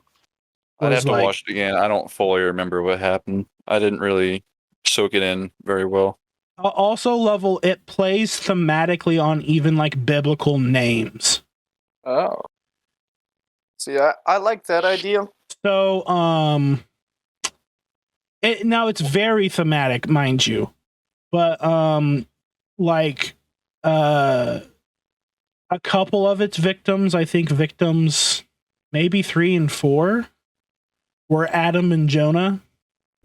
I'd have to like, watch it again. I don't fully remember what happened. I didn't really soak it in very well. Also, level it plays thematically on even like biblical names. Oh, see, I like that idea. So, now it's very thematic, mind you, but I a couple of its victims, I think victims maybe 3 and 4, were Adam and Jonah.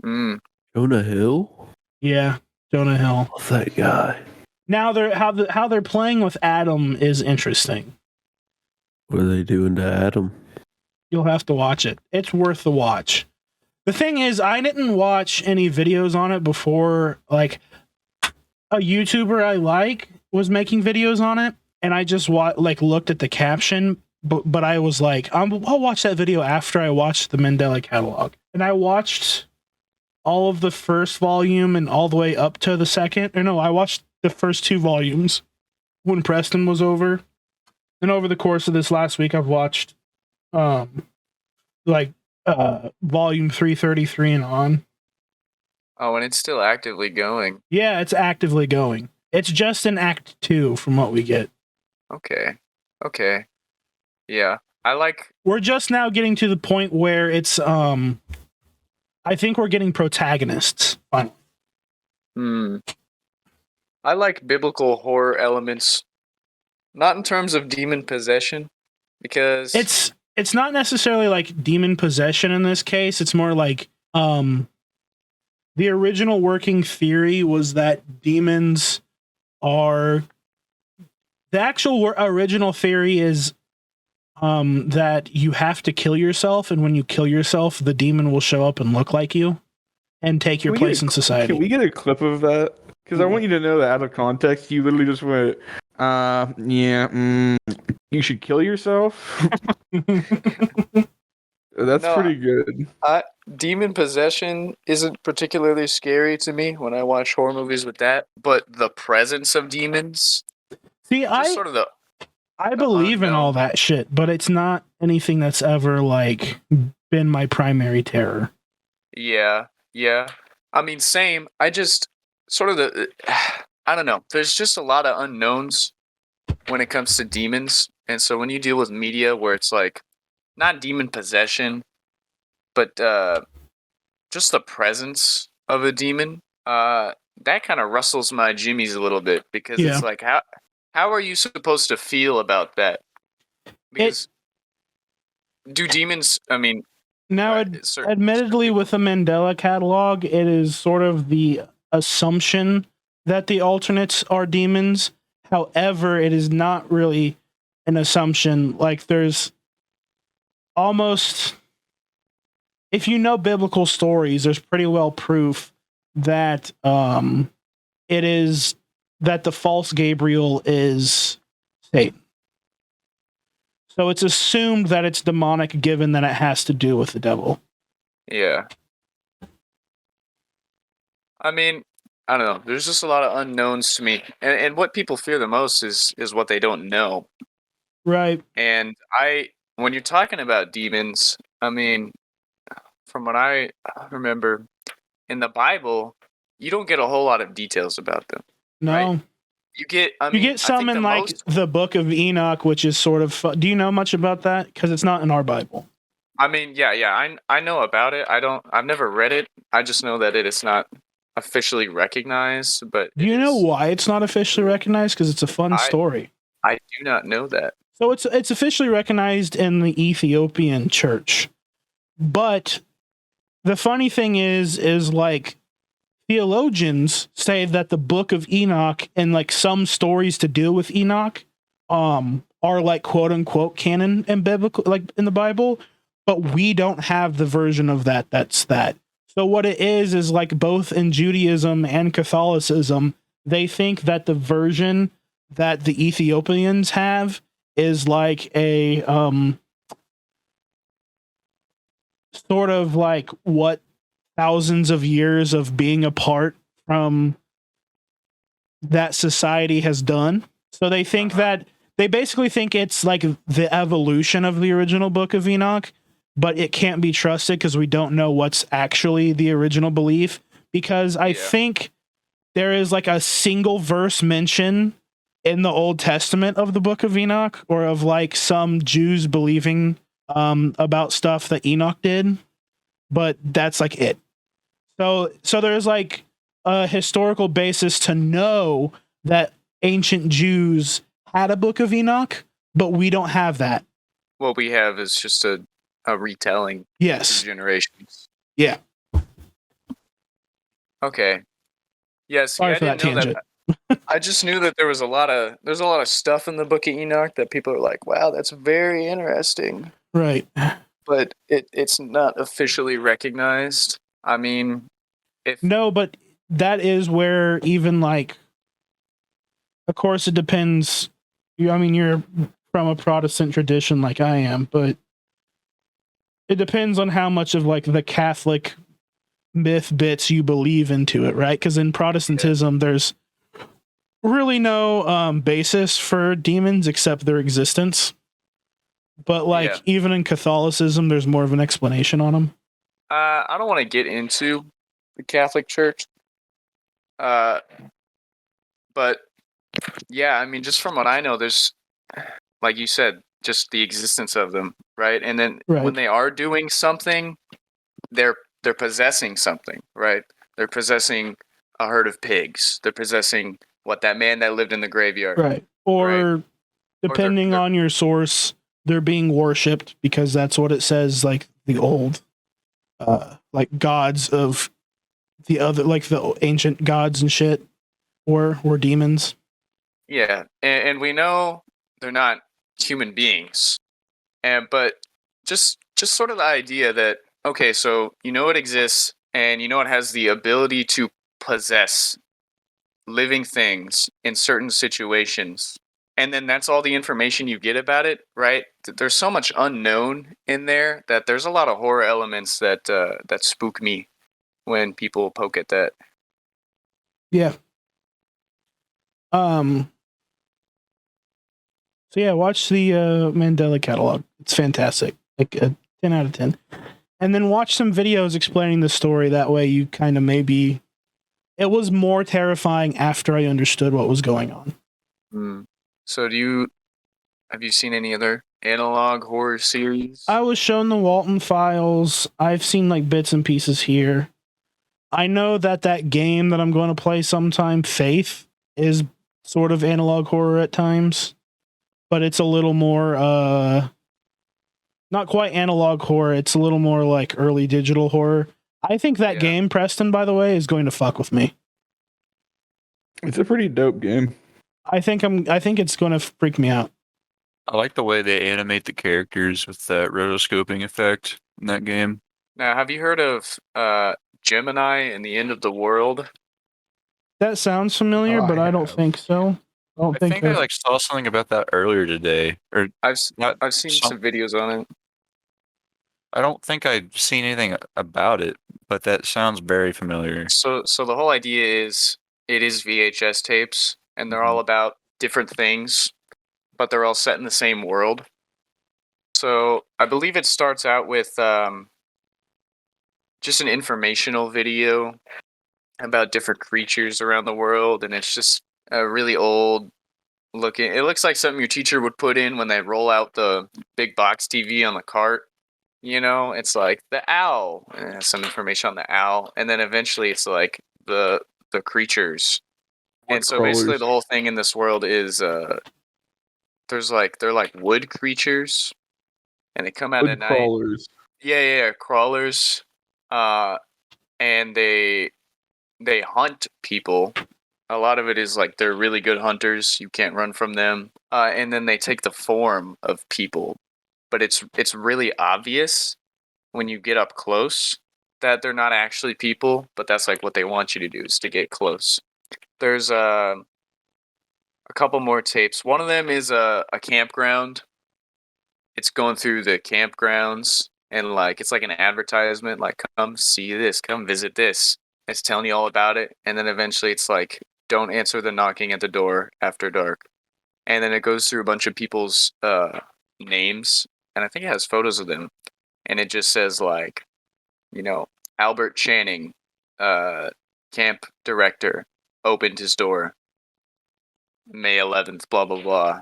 Jonah Hill? Yeah, Jonah Hill. Love that guy. Now how they're playing with Adam is interesting. What are they doing to Adam? You'll have to watch it. It's worth the watch. The thing is, I didn't watch any videos on it before. Like, a YouTuber I like was making videos on it, and I just looked at the caption, but I was like, I'll watch that video after I watched the Mandela Catalogue. And I watched all of the first volume and all the way up to the second. Or no, I watched the first 2 volumes when Preston was over. And over the course of this last week, I've watched volume 333 and on. Oh, and it's still actively going. Yeah, it's actively going. It's just in Act 2 from what we get. Okay. Yeah. We're just now getting to the point where it's I think we're getting protagonists finally. I like biblical horror elements, not in terms of demon possession, because it's not necessarily like demon possession in this case. It's more like the original working theory was that demons are... The actual original theory is that you have to kill yourself, and when you kill yourself, the demon will show up and look like you and take your place in society. Can we get a clip of that? Because I want you to know that out of context, you literally just went, you should kill yourself? That's pretty good. Demon possession isn't particularly scary to me when I watch horror movies with that, but the presence of demons... See, I believe in all that shit, but it's not anything that's ever, like, been my primary terror. Yeah. I mean, same. I just I don't know. There's just a lot of unknowns when it comes to demons. And so when you deal with media where it's like, not demon possession, but just the presence of a demon, that kind of rustles my jimmies a little bit, because it's like, how are you supposed to feel about that? Because do demons, I mean... Now, admittedly, with the Mandela Catalogue, it is sort of the assumption that the alternates are demons. However, it is not really an assumption. Like, there's almost... If you know biblical stories, there's pretty well proof that it is... that the false Gabriel is Satan. So it's assumed that it's demonic, given that it has to do with the devil. Yeah. I mean, I don't know. There's just a lot of unknowns to me. And what people fear the most is what they don't know. Right. And when you're talking about demons, I mean, from what I remember, in the Bible, you don't get a whole lot of details about them. No. Right? You get some in like the Book of Enoch, which is sort of... Do you know much about that? Because it's not in our Bible. I mean, yeah. I know about it. I've never read it. I just know that it is not officially recognized. But do you know why it's not officially recognized? Because it's a fun story. I do not know that. So it's officially recognized in the Ethiopian church. But the funny thing is like... Theologians say that the Book of Enoch and like some stories to deal with Enoch are like quote unquote canon and biblical, like in the Bible, but we don't have the version of that's that. So what it is like both in Judaism and Catholicism, they think that the version that the Ethiopians have is like a sort of like what thousands of years of being apart from that society has done. So they think that they basically think it's like the evolution of the original Book of Enoch, but it can't be trusted because we don't know what's actually the original belief. Because I think there is like a single verse mention in the Old Testament of the Book of Enoch, or of like some Jews believing about stuff that Enoch did, but that's like it. So there's like a historical basis to know that ancient Jews had a Book of Enoch, but we don't have that. What we have is just a retelling. Yes. Generations. Yeah. Okay. Yes. Sorry for that tangent. I just knew that there's a lot of stuff in the Book of Enoch that people are like, wow, that's very interesting. Right. But it's not officially recognized. I mean, no, but that is where even like, of course, it depends. I mean, you're from a Protestant tradition like I am, but it depends on how much of like the Catholic myth bits you believe into it, right? Because in Protestantism, there's really no basis for demons except their existence. But like even in Catholicism, there's more of an explanation on them. I don't want to get into the Catholic Church, but yeah, I mean, just from what I know, there's, like you said, just the existence of them, right? And then when they are doing something, they're possessing something, right? They're possessing a herd of pigs. They're possessing that man that lived in the graveyard, right? Or depending on your source, they're being worshipped because that's what it says. Like the old, like gods of the other, like the ancient gods and shit, were demons. Yeah, and we know they're not human beings, but just sort of the idea that, okay, so you know it exists, and you know it has the ability to possess living things in certain situations, and then that's all the information you get about it, right? There's so much unknown in there that there's a lot of horror elements that that spook me when people poke at that. Yeah. So yeah, watch the Mandela Catalogue. It's fantastic. Like a 10 out of 10. And then watch some videos explaining the story. That way you kind of maybe... It was more terrifying after I understood what was going on. So have you seen any other analog horror series? I was shown the Walton Files. I've seen like bits and pieces here. I know that game that I'm going to play sometime, Faith, is sort of analog horror at times. But it's a little more, not quite analog horror. It's a little more like early digital horror. I think that game, Preston, by the way, is going to fuck with me. It's a pretty dope game. I think it's going to freak me out. I like the way they animate the characters with that rotoscoping effect in that game. Now, have you heard of Gemini and the End of the World? That sounds familiar, but I don't think so. I think I saw something about that earlier today. Or I've seen some videos on it. I don't think I've seen anything about it, but that sounds very familiar. So the whole idea is it is VHS tapes, and they're all about different things, but they're all set in the same world. So I believe it starts out with just an informational video about different creatures around the world, and it's just a really old looking. It looks like something your teacher would put in when they roll out the big box TV on the cart. You know, it's like the owl, and it has some information on the owl, and then eventually it's like the creatures. And so basically the whole thing in this world is they're like wood creatures, and they come out at night. Crawlers. Yeah, crawlers. And they hunt people. A lot of it is like they're really good hunters. You can't run from them. And then they take the form of people, but it's really obvious when you get up close that they're not actually people. But that's like what they want you to do, is to get close. There's a couple more tapes. One of them is a campground. It's going through the campgrounds, and like it's like an advertisement, like come see this, come visit this. It's telling you all about it, and then eventually it's like, don't answer the knocking at the door after dark. And then it goes through a bunch of people's names, and I think it has photos of them, and it just says like, you know, Albert Channing, camp director, opened his door May 11th, blah blah blah.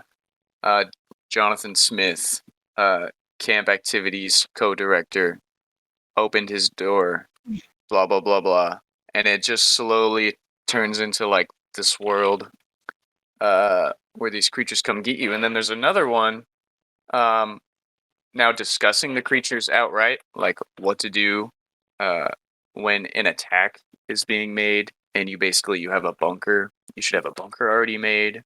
Jonathan Smith, camp activities co-director, opened his door, blah blah blah blah. And it just slowly turns into like this world where these creatures come get you. And then there's another one, now discussing the creatures outright, like what to do when an attack is being made, and you have a bunker. You should have a bunker already made,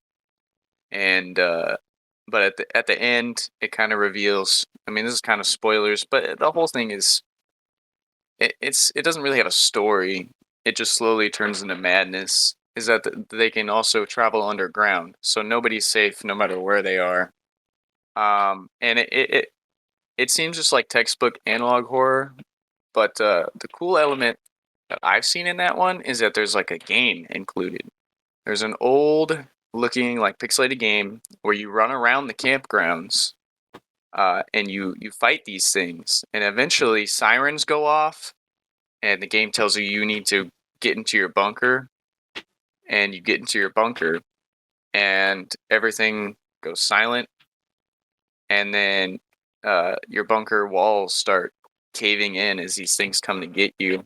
and but at the end, it kind of reveals. I mean, this is kind of spoilers, but the whole thing is it doesn't really have a story. It just slowly turns into madness. Is that they can also travel underground, so nobody's safe no matter where they are. And it seems just like textbook analog horror, but the cool element that I've seen in that one is that there's like a game included. There's an old looking like pixelated game where you run around the campgrounds and you fight these things, and eventually sirens go off and the game tells you need to get into your bunker, and you get into your bunker and everything goes silent, and then your bunker walls start caving in as these things come to get you.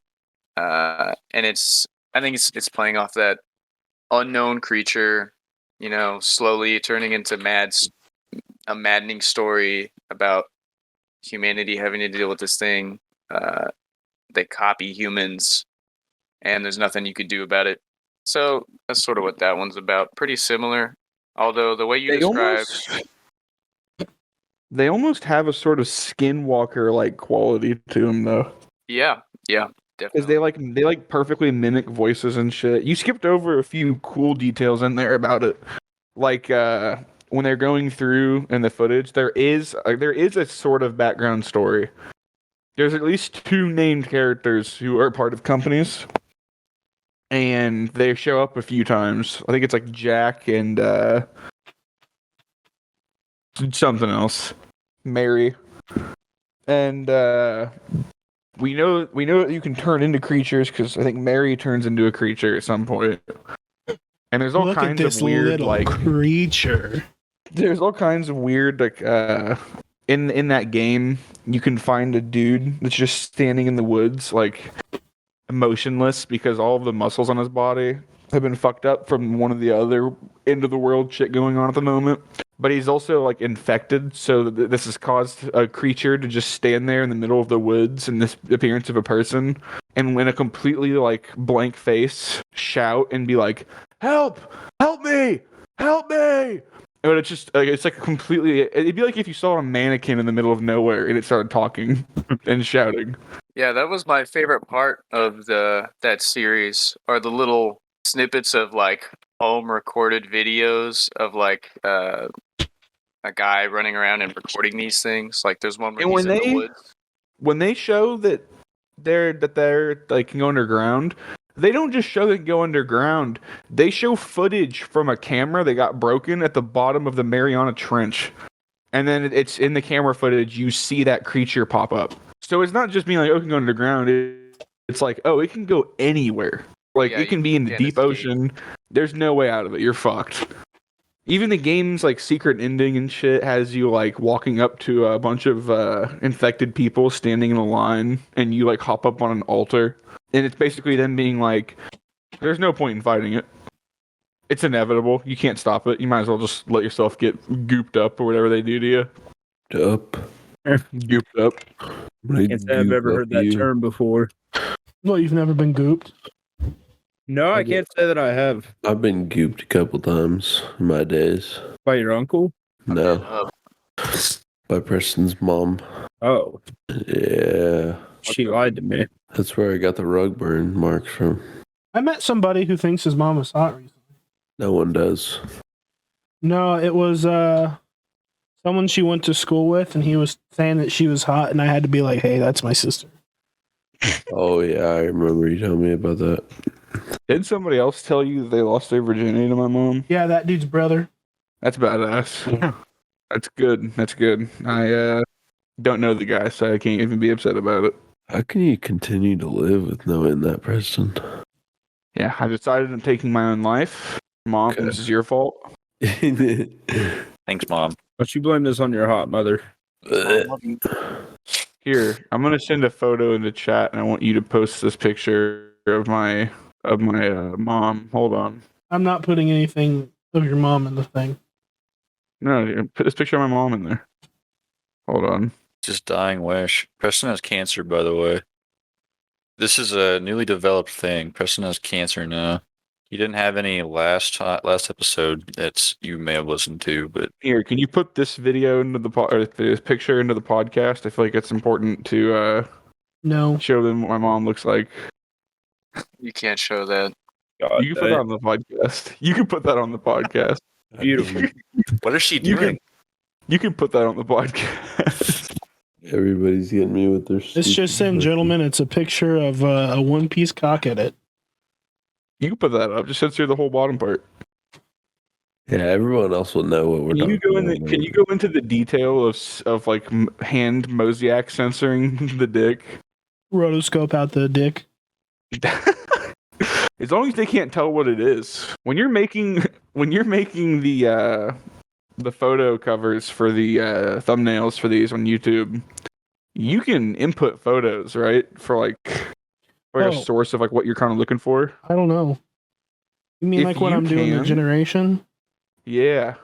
And I think it's playing off that unknown creature, slowly turning into a maddening story about humanity having to deal with this thing. They copy humans, and there's nothing you could do about it. So that's sort of what that one's about. Pretty similar, although the way you describe. They almost have a sort of skinwalker like quality to them, though. Yeah, because definitely. they like perfectly mimic voices and shit. You skipped over a few cool details in there about it, like when they're going through in the footage. There is a sort of background story. There's at least two named characters who are part of companies, and they show up a few times. I think it's like Jack and something else, Mary, and we know that you can turn into creatures because I think Mary turns into a creature at some point. And there's all kinds of weird like creature. There's all kinds of weird like in that game you can find a dude that's just standing in the woods like motionless because all of the muscles on his body have been fucked up from one of the other end of the world shit going on at the moment. But he's also like infected, so this has caused a creature to just stand there in the middle of the woods in this appearance of a person, and in a completely like blank face, shout and be like, "Help! Help me! Help me!" But it's just like it's like completely. It'd be like if you saw a mannequin in the middle of nowhere and it started talking and shouting. Yeah, that was my favorite part of that series, are the little snippets of like home recorded videos of like a guy running around and recording these things. Like there's one where he's in the woods. When they show that they're like can go underground, they don't just show they can go underground. They show footage from a camera that got broken at the bottom of the Mariana Trench. And then it's in the camera footage, you see that creature pop up. So it's not just being like, oh, it can go underground. It's like, oh, it can go anywhere. Like, it can be in the deep ocean. There's no way out of it. You're fucked. Even the game's, like, secret ending and shit has you, like, walking up to a bunch of infected people standing in a line, and you, like, hop up on an altar. And it's basically them being like, there's no point in fighting it. It's inevitable. You can't stop it. You might as well just let yourself get gooped up or whatever they do to you. Gooped up. I can't say I've ever heard that term before. Well, you've never been gooped? No, I can't say that I have. I've been gooped a couple times in my days. By your uncle? No. By Preston's mom. Oh. Yeah. She lied to me. That's where I got the rug burn marks from. I met somebody who thinks his mom was hot recently. No one does. No, it was someone she went to school with, and he was saying that she was hot, and I had to be like, hey, that's my sister. Oh, yeah, I remember you telling me about that. Did somebody else tell you that they lost their virginity to my mom? Yeah, that dude's brother. That's badass. That's good. That's good. I don't know the guy, so I can't even be upset about it. How can you continue to live with knowing that, Preston? Yeah, I decided I'm taking my own life. Mom, okay. This is your fault. Thanks, Mom. Don't you blame this on your hot mother? Here, I'm gonna send a photo in the chat, and I want you to post this picture of my mom. Hold on. I'm not putting anything of your mom in the thing. No, put this picture of my mom in there. Hold on. Just dying wish. Preston has cancer, by the way. This is a newly developed thing. Preston has cancer now. He didn't have any last episode that you may have listened to, but Here, can you put this video into the or this picture into the podcast? I feel like it's important to No. show them what my mom looks like. You can't show that. God, You can put that on the podcast. You can put that on the podcast. beautiful. what is she doing? You can put that on the podcast. Everybody's getting me with their. It's just in, gentlemen. It's a picture of a one-piece cock edit. You can put that up. Just censor the whole bottom part. Yeah, everyone else will know what we're Can you talking go about. Can you go into the detail of like hand mosaic censoring the dick? Rotoscope out the dick. As long as they can't tell what it is. When you're making the photo covers for the thumbnails for these on YouTube, you can input photos, right? For like a source of like what you're kind of looking for. I don't know. You mean If like what you I'm doing the can- generation? Yeah.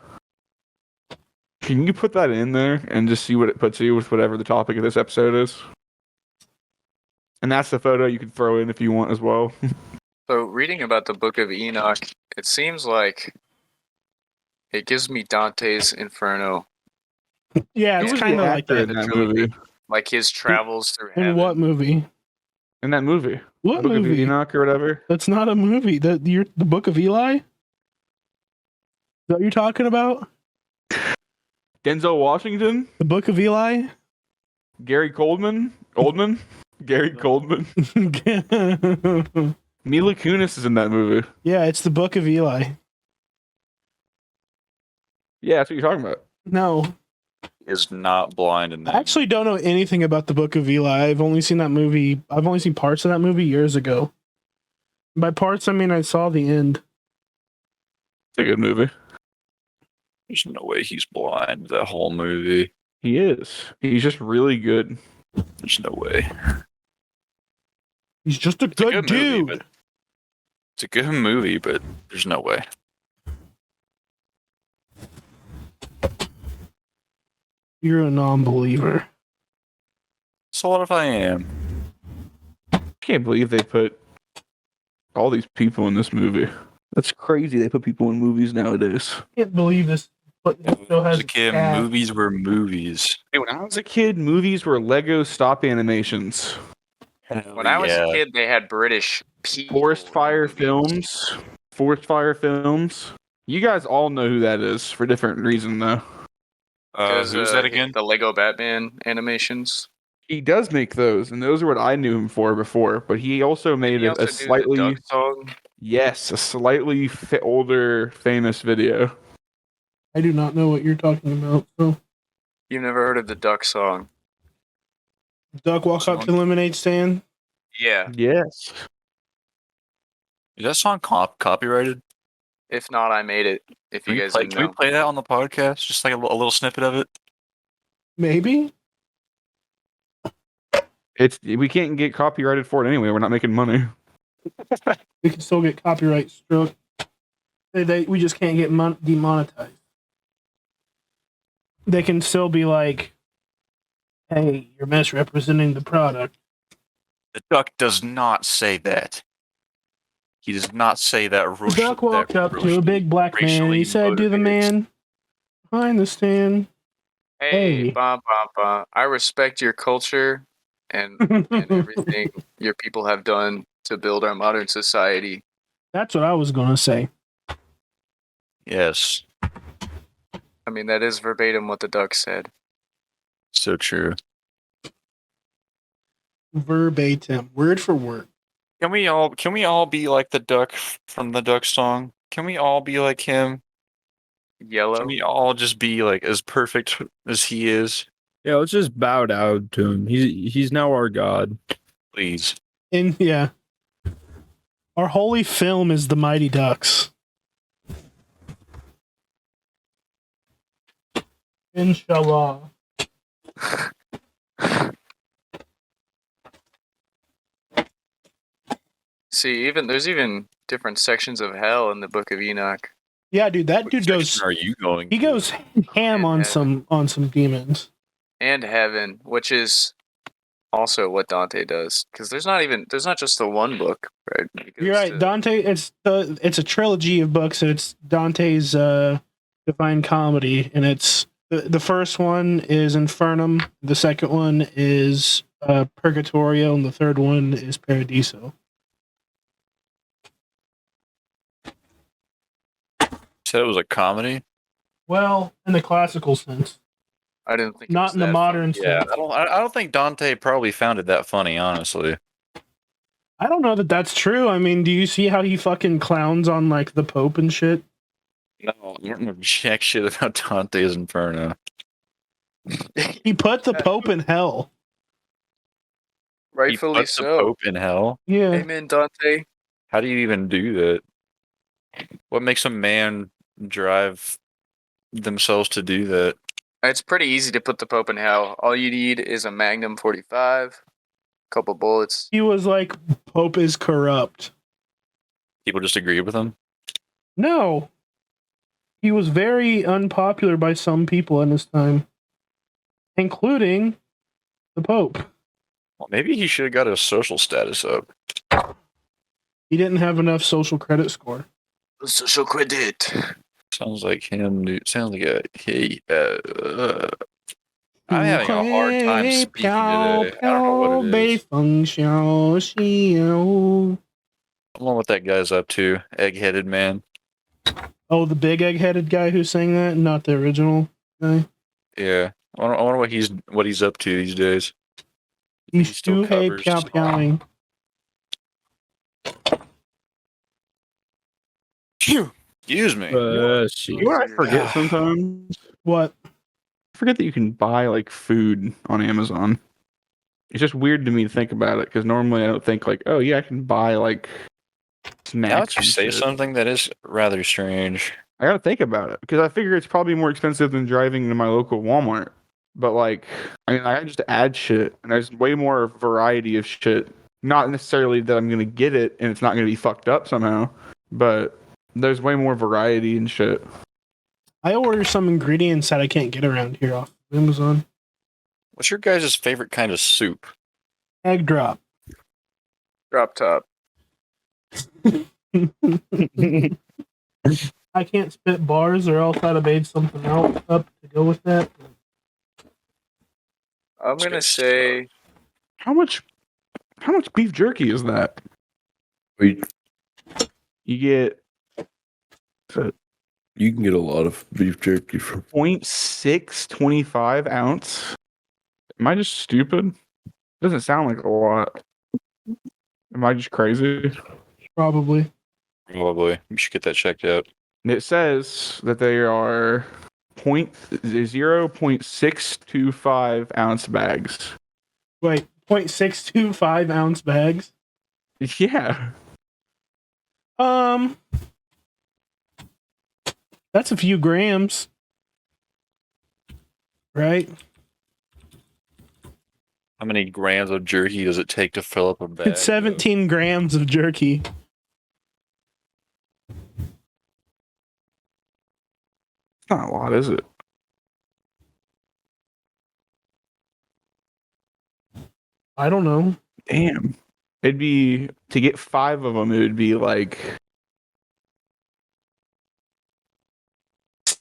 Can you put that in there and just see what it puts you with whatever the topic of this episode is? And that's the photo you can throw in if you want as well. So, reading about the Book of Enoch, it seems like it gives me Dante's Inferno. Yeah, Who it's was kind the of like actor that. in that movie? Like his travels through In heaven. what movie? In that movie? What Book of movie? Enoch or whatever? That's not a movie. The Book of Eli? Is that what you're talking about? Denzel Washington? The Book of Eli? Gary Oldman? Gary Coldman? Mila Kunis is in that movie. Yeah, it's the Book of Eli. Yeah, that's what you're talking about. No, Is not blind in that. I actually don't know anything about the Book of Eli. I've only seen that movie. I've only seen parts of that movie years ago. By parts, I mean I saw the end. It's a good movie. There's no way he's blind. That whole movie. He is. He's just really good. There's no way. He's just a It's a good good dude. movie, but it's a good movie, but there's no way. You're a non-believer. So what if I am? Can't believe they put all these people in this movie. That's crazy. They put people in movies nowadays. Can't believe this. But this still As has a kid, cast. movies were movies. Hey, when I was a kid, movies were Lego stop animations. When I was a kid, they had British people. Forest Fire in movies. Films. Forest Fire Films. You guys all know who that is for different reason, though. Who's that again? The Lego Batman animations. He does make those, and those are what I knew him for before. But he also made He also a do the slightly, Duck song. yes, a slightly older, famous video. I do not know what you're talking about. So, You've never heard of the Duck song? Duck walk up to the lemonade stand. Yeah. Yes. Is that song copyrighted? If not, I made it. If you guys didn't Can we know. play that on the podcast? Just like a little snippet of it? Maybe. We can't get copyrighted for it anyway. We're not making money. We can still get copyright struck. We just can't get demonetized. They can still be like, "Hey, you're misrepresenting the product." The duck does not say that. He does not say that. The duck walked up to a big black man and he said to the man behind the stand, Hey, Hey. bah, bah, bah. I respect your culture and everything your people have done to build our modern society. That's what I was going to say. Yes, I mean, that is verbatim what the duck said. so true. Verbatim, word for word. Can we all be like the duck from the duck song? Can we all be like him? Yellow. Can we all just be like as perfect as he is? Yeah, let's just bow down to him. He's now our god. Please. And yeah, our holy film is the Mighty Ducks. Inshallah. See, there's even different sections of hell in the Book of Enoch. Yeah, dude, that dude goes. Are you going? He goes ham on some demons. And heaven, which is also what Dante does, because there's not just the one book, right? You're right, Dante. It's a trilogy of books, and it's Dante's Divine Comedy, and it's the first one is Infernum, the second one is Purgatorio, and the third one is Paradiso. Said it was a comedy. Well, in the classical sense. I didn't think. Not in the modern funny. sense. Yeah, I don't think Dante probably found it that funny, honestly. I don't know that that's true. I mean, do you see how he fucking clowns on like the Pope and shit? No, I don't know jack shit about Dante's Inferno. He put the Pope in hell. Rightfully he put so. The Pope in hell. Yeah. Amen, Dante. How do you even do that? What makes a man drive themselves to do that? It's pretty easy to put the Pope in hell. All you need is a Magnum 45, a couple bullets. He was like, Pope is corrupt. People just agree with him? No. He was very unpopular by some people in his time, including the Pope. Well, maybe he should have got his social status up. He didn't have enough social credit score. Social credit. Sounds like him, dude. Sounds like I'm having a hard time speaking today. I don't know what it is. I don't know what that guy's up to. Egg-headed man. Oh, the big egg-headed guy who sang that, not the original guy. Yeah, I wonder what he's up to these days. He's still piao-piaoing. Excuse me. You know what I forget sometimes? What? I forget that you can buy like food on Amazon. It's just weird to me to think about it because normally I don't think like, oh yeah, I can buy like snacks. Now that you say shit. something, that is rather strange. I gotta think about it because I figure it's probably more expensive than driving to my local Walmart. But like, I mean, I just add shit, and there's way more variety of shit. Not necessarily that I'm gonna get it and it's not gonna be fucked up somehow, but there's way more variety and shit. I order some ingredients that I can't get around here off Amazon. What's your guys' favorite kind of soup? Egg drop. Drop top. I can't spit bars, or else I'd have made something else up to go with that. I'm gonna say How much beef jerky is that? Wait, You get you can get a lot of beef jerky from 0.625 ounce. Am I just stupid? Doesn't sound like a lot. Am I just crazy? Probably. Probably. You should get that checked out. And it says that they are 0.625 ounce bags. Wait, 0.625 ounce bags? Yeah. That's a few grams. Right? How many grams of jerky does it take to fill up a bag? It's 17 grams of jerky. It's not a lot, is it? I don't know. Damn. It'd be, to get 5 of them, it would be like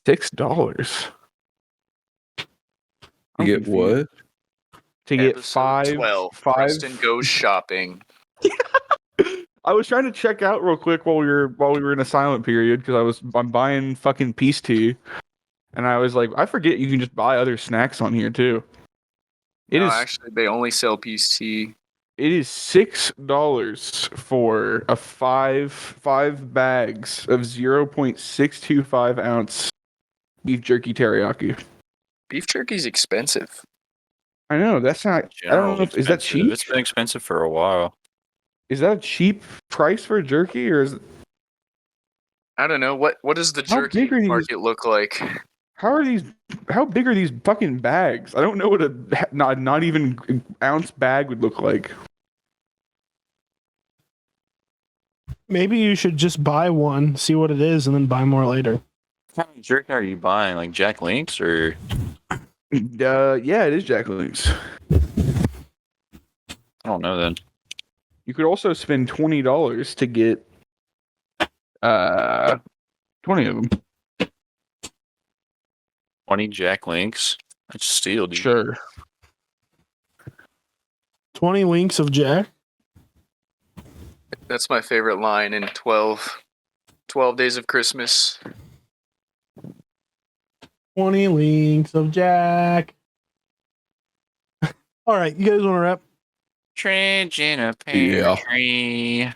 $6. You get what? To get episode 12. Tristan goes shopping. I was trying to check out real quick while we were in a silent period because I'm buying fucking peace tea, and I was like, I forget you can just buy other snacks on here too. Actually, they only sell peace tea. It is $6 for a five bags of 0.625 ounce beef jerky teriyaki. Beef jerky's expensive. I know that's not. I don't know. Is that cheap? It's been expensive for a while. Is that a cheap price for jerky, or is it? I don't know. What does the jerky market look like? How big are these fucking bags? I don't know what a not even ounce bag would look like. Maybe you should just buy one, see what it is, and then buy more later. What kind of jerky are you buying? Like Jack Links or? Yeah, it is Jack Link's. I don't know then. You could also spend $20 to get 20 of them. 20 Jack Links? That's a steal, dude. Sure. 20 links of Jack. That's my favorite line in 12 Days of Christmas. 20 links of Jack. All right, you guys want to wrap? Trench in a pear tree.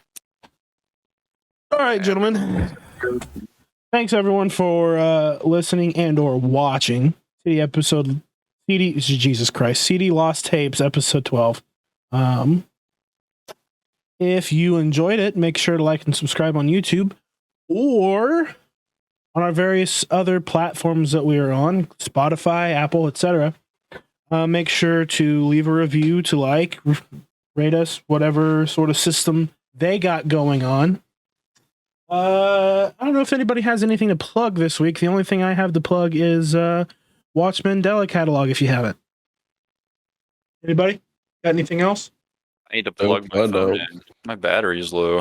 All right, gentlemen. Thanks everyone for listening and or watching the episode Jesus Christ, CD Lost Tapes episode 12. If you enjoyed it, make sure to like and subscribe on YouTube or on our various other platforms that we are on, Spotify, Apple, etc. Make sure to leave a review, to like, rate us, whatever sort of system they got going on. I don't know if anybody has anything to plug this week. The only thing I have to plug is watch Mandela Catalogue if you haven't. Anybody got anything else? I need to plug my phone in. My battery's low.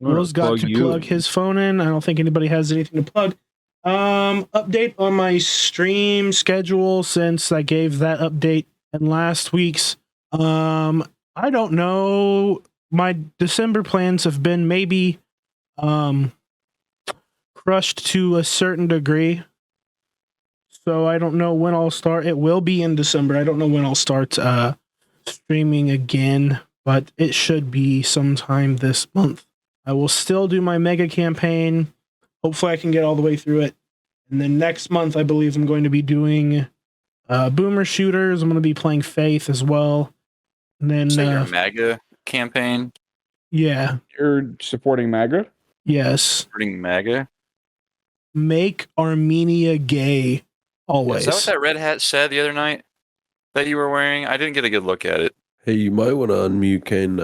Will's got to plug his phone in. I don't think anybody has anything to plug. Update on my stream schedule since I gave that update in last week's. I don't know. My December plans have been maybe crushed to a certain degree. So I don't know when I'll start. It will be in December. I don't know when I'll start streaming again, but it should be sometime this month. I will still do my mega campaign. Hopefully I can get all the way through it. And then next month, I believe I'm going to be doing Boomer Shooters. I'm going to be playing Faith as well. And then your MAGA campaign? Yeah. You're supporting MAGA? Yes. Supporting MAGA? Make Armenia gay. Always. Is that what that red hat said the other night that you were wearing? I didn't get a good look at it. Hey, you might want to unmute Kane.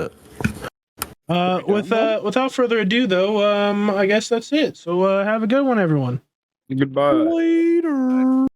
Without further ado, though, I guess that's it. So have a good one, everyone. Goodbye. Later.